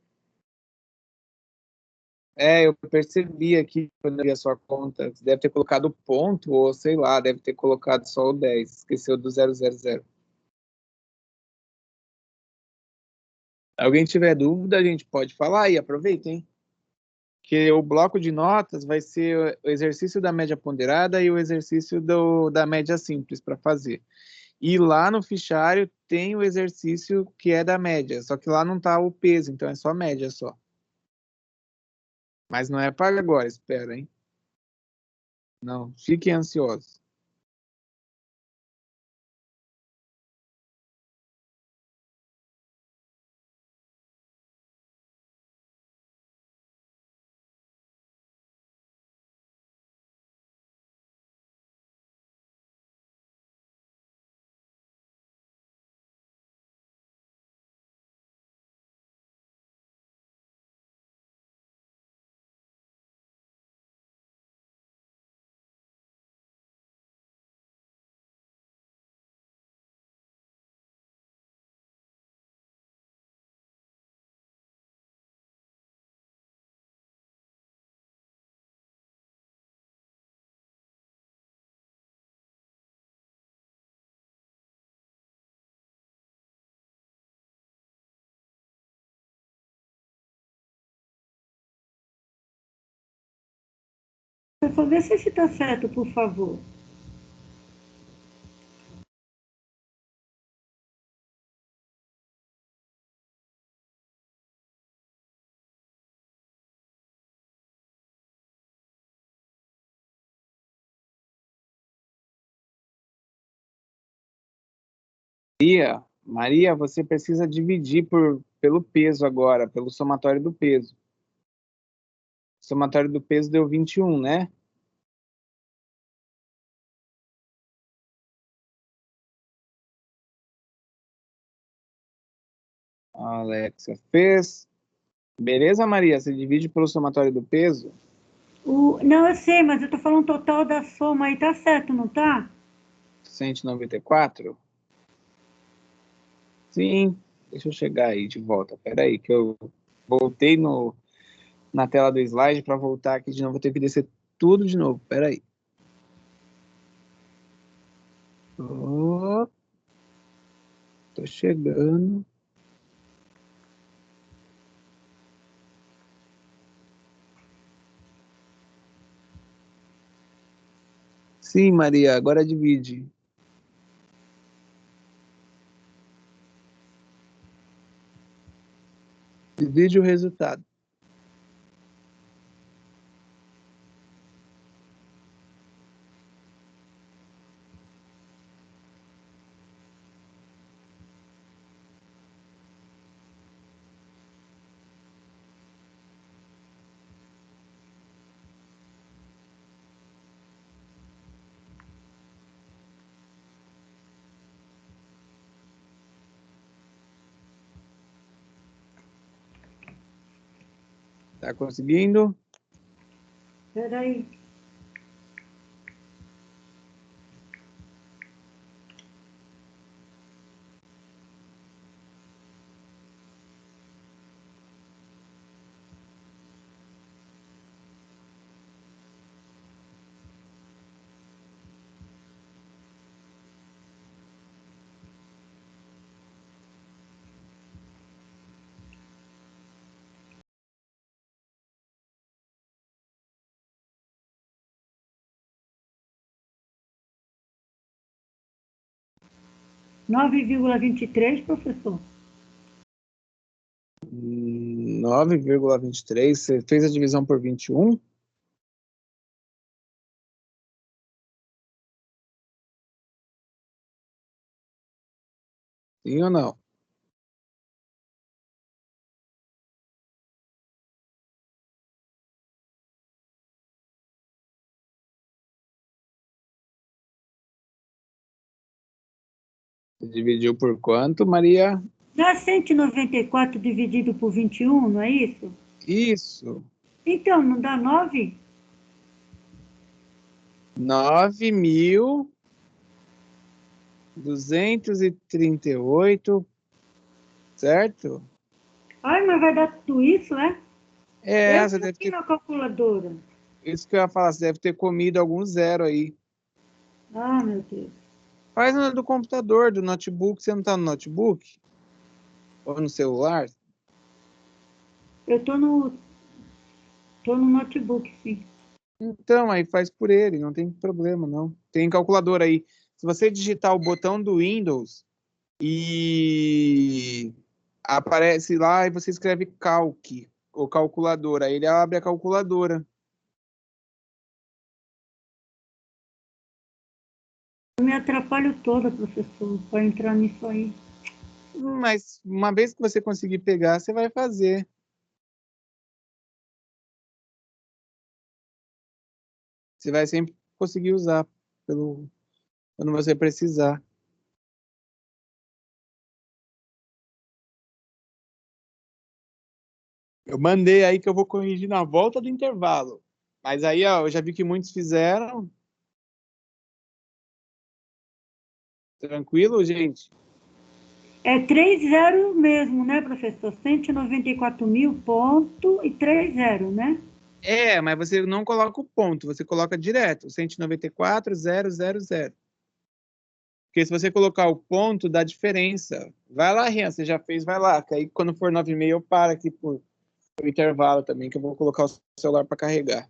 É, eu percebi aqui quando eu vi a sua conta, você deve ter colocado o ponto, ou sei lá, deve ter colocado só o 10, esqueceu do 000. Alguém tiver dúvida, a gente pode falar aí, aproveita, hein? Que o bloco de notas vai ser o exercício da média ponderada e o exercício da média simples para fazer. E lá no fichário tem o exercício que é da média, só que lá não está o peso, então é só média só. Mas não é para agora, espera, hein? Não, fiquem ansiosos. Professor, vê se está certo, por favor. Maria, você precisa dividir pelo peso agora, pelo somatório do peso. O somatório do peso deu 21, né? A Alexia fez. Beleza, Maria? Você divide pelo somatório do peso? Não, eu sei, mas eu estou falando total da soma aí, tá certo, não tá? 194? Sim. Deixa eu chegar aí de volta. Espera aí, que eu voltei na tela do slide para voltar aqui de novo. Vou ter que descer tudo de novo. Espera aí. Tô chegando. Sim, Maria, agora divide. Divide o resultado. Tá conseguindo? Espera aí. Nove vírgula 23, professor? 9,23. Você fez a divisão por 21? Sim ou não? Você dividiu por quanto, Maria? Dá 194 dividido por 21, não é isso? Isso. Então, não dá 9? 9.238, certo? Ai, mas vai dar tudo isso, é? Eu Você tô deve aqui ter. na calculadora. Isso que eu ia falar, você deve ter comido algum zero aí. Ah, meu Deus. Faz no do computador, do notebook. Você não tá no notebook? Ou no celular? Eu tô no notebook, sim. Então, aí faz por ele, não tem problema, não. Tem calculador aí. Se você digitar o botão do Windows e aparece lá e você escreve Calc, ou calculadora, aí ele abre a calculadora. Eu me atrapalho toda, professor, para entrar nisso aí. Mas uma vez que você conseguir pegar, você vai fazer. Você vai sempre conseguir usar quando você precisar. Eu mandei aí que eu vou corrigir na volta do intervalo. Mas aí, ó, eu já vi que muitos fizeram. Tranquilo, gente? É 30 mesmo, né, professor? 194 mil ponto e 30, né? Mas você não coloca o ponto, você coloca direto, 194.000. Porque se você colocar o ponto, dá diferença. Vai lá, Rian, você já fez, vai lá. Que aí quando for 9h30 eu paro aqui por intervalo também, que eu vou colocar o celular para carregar.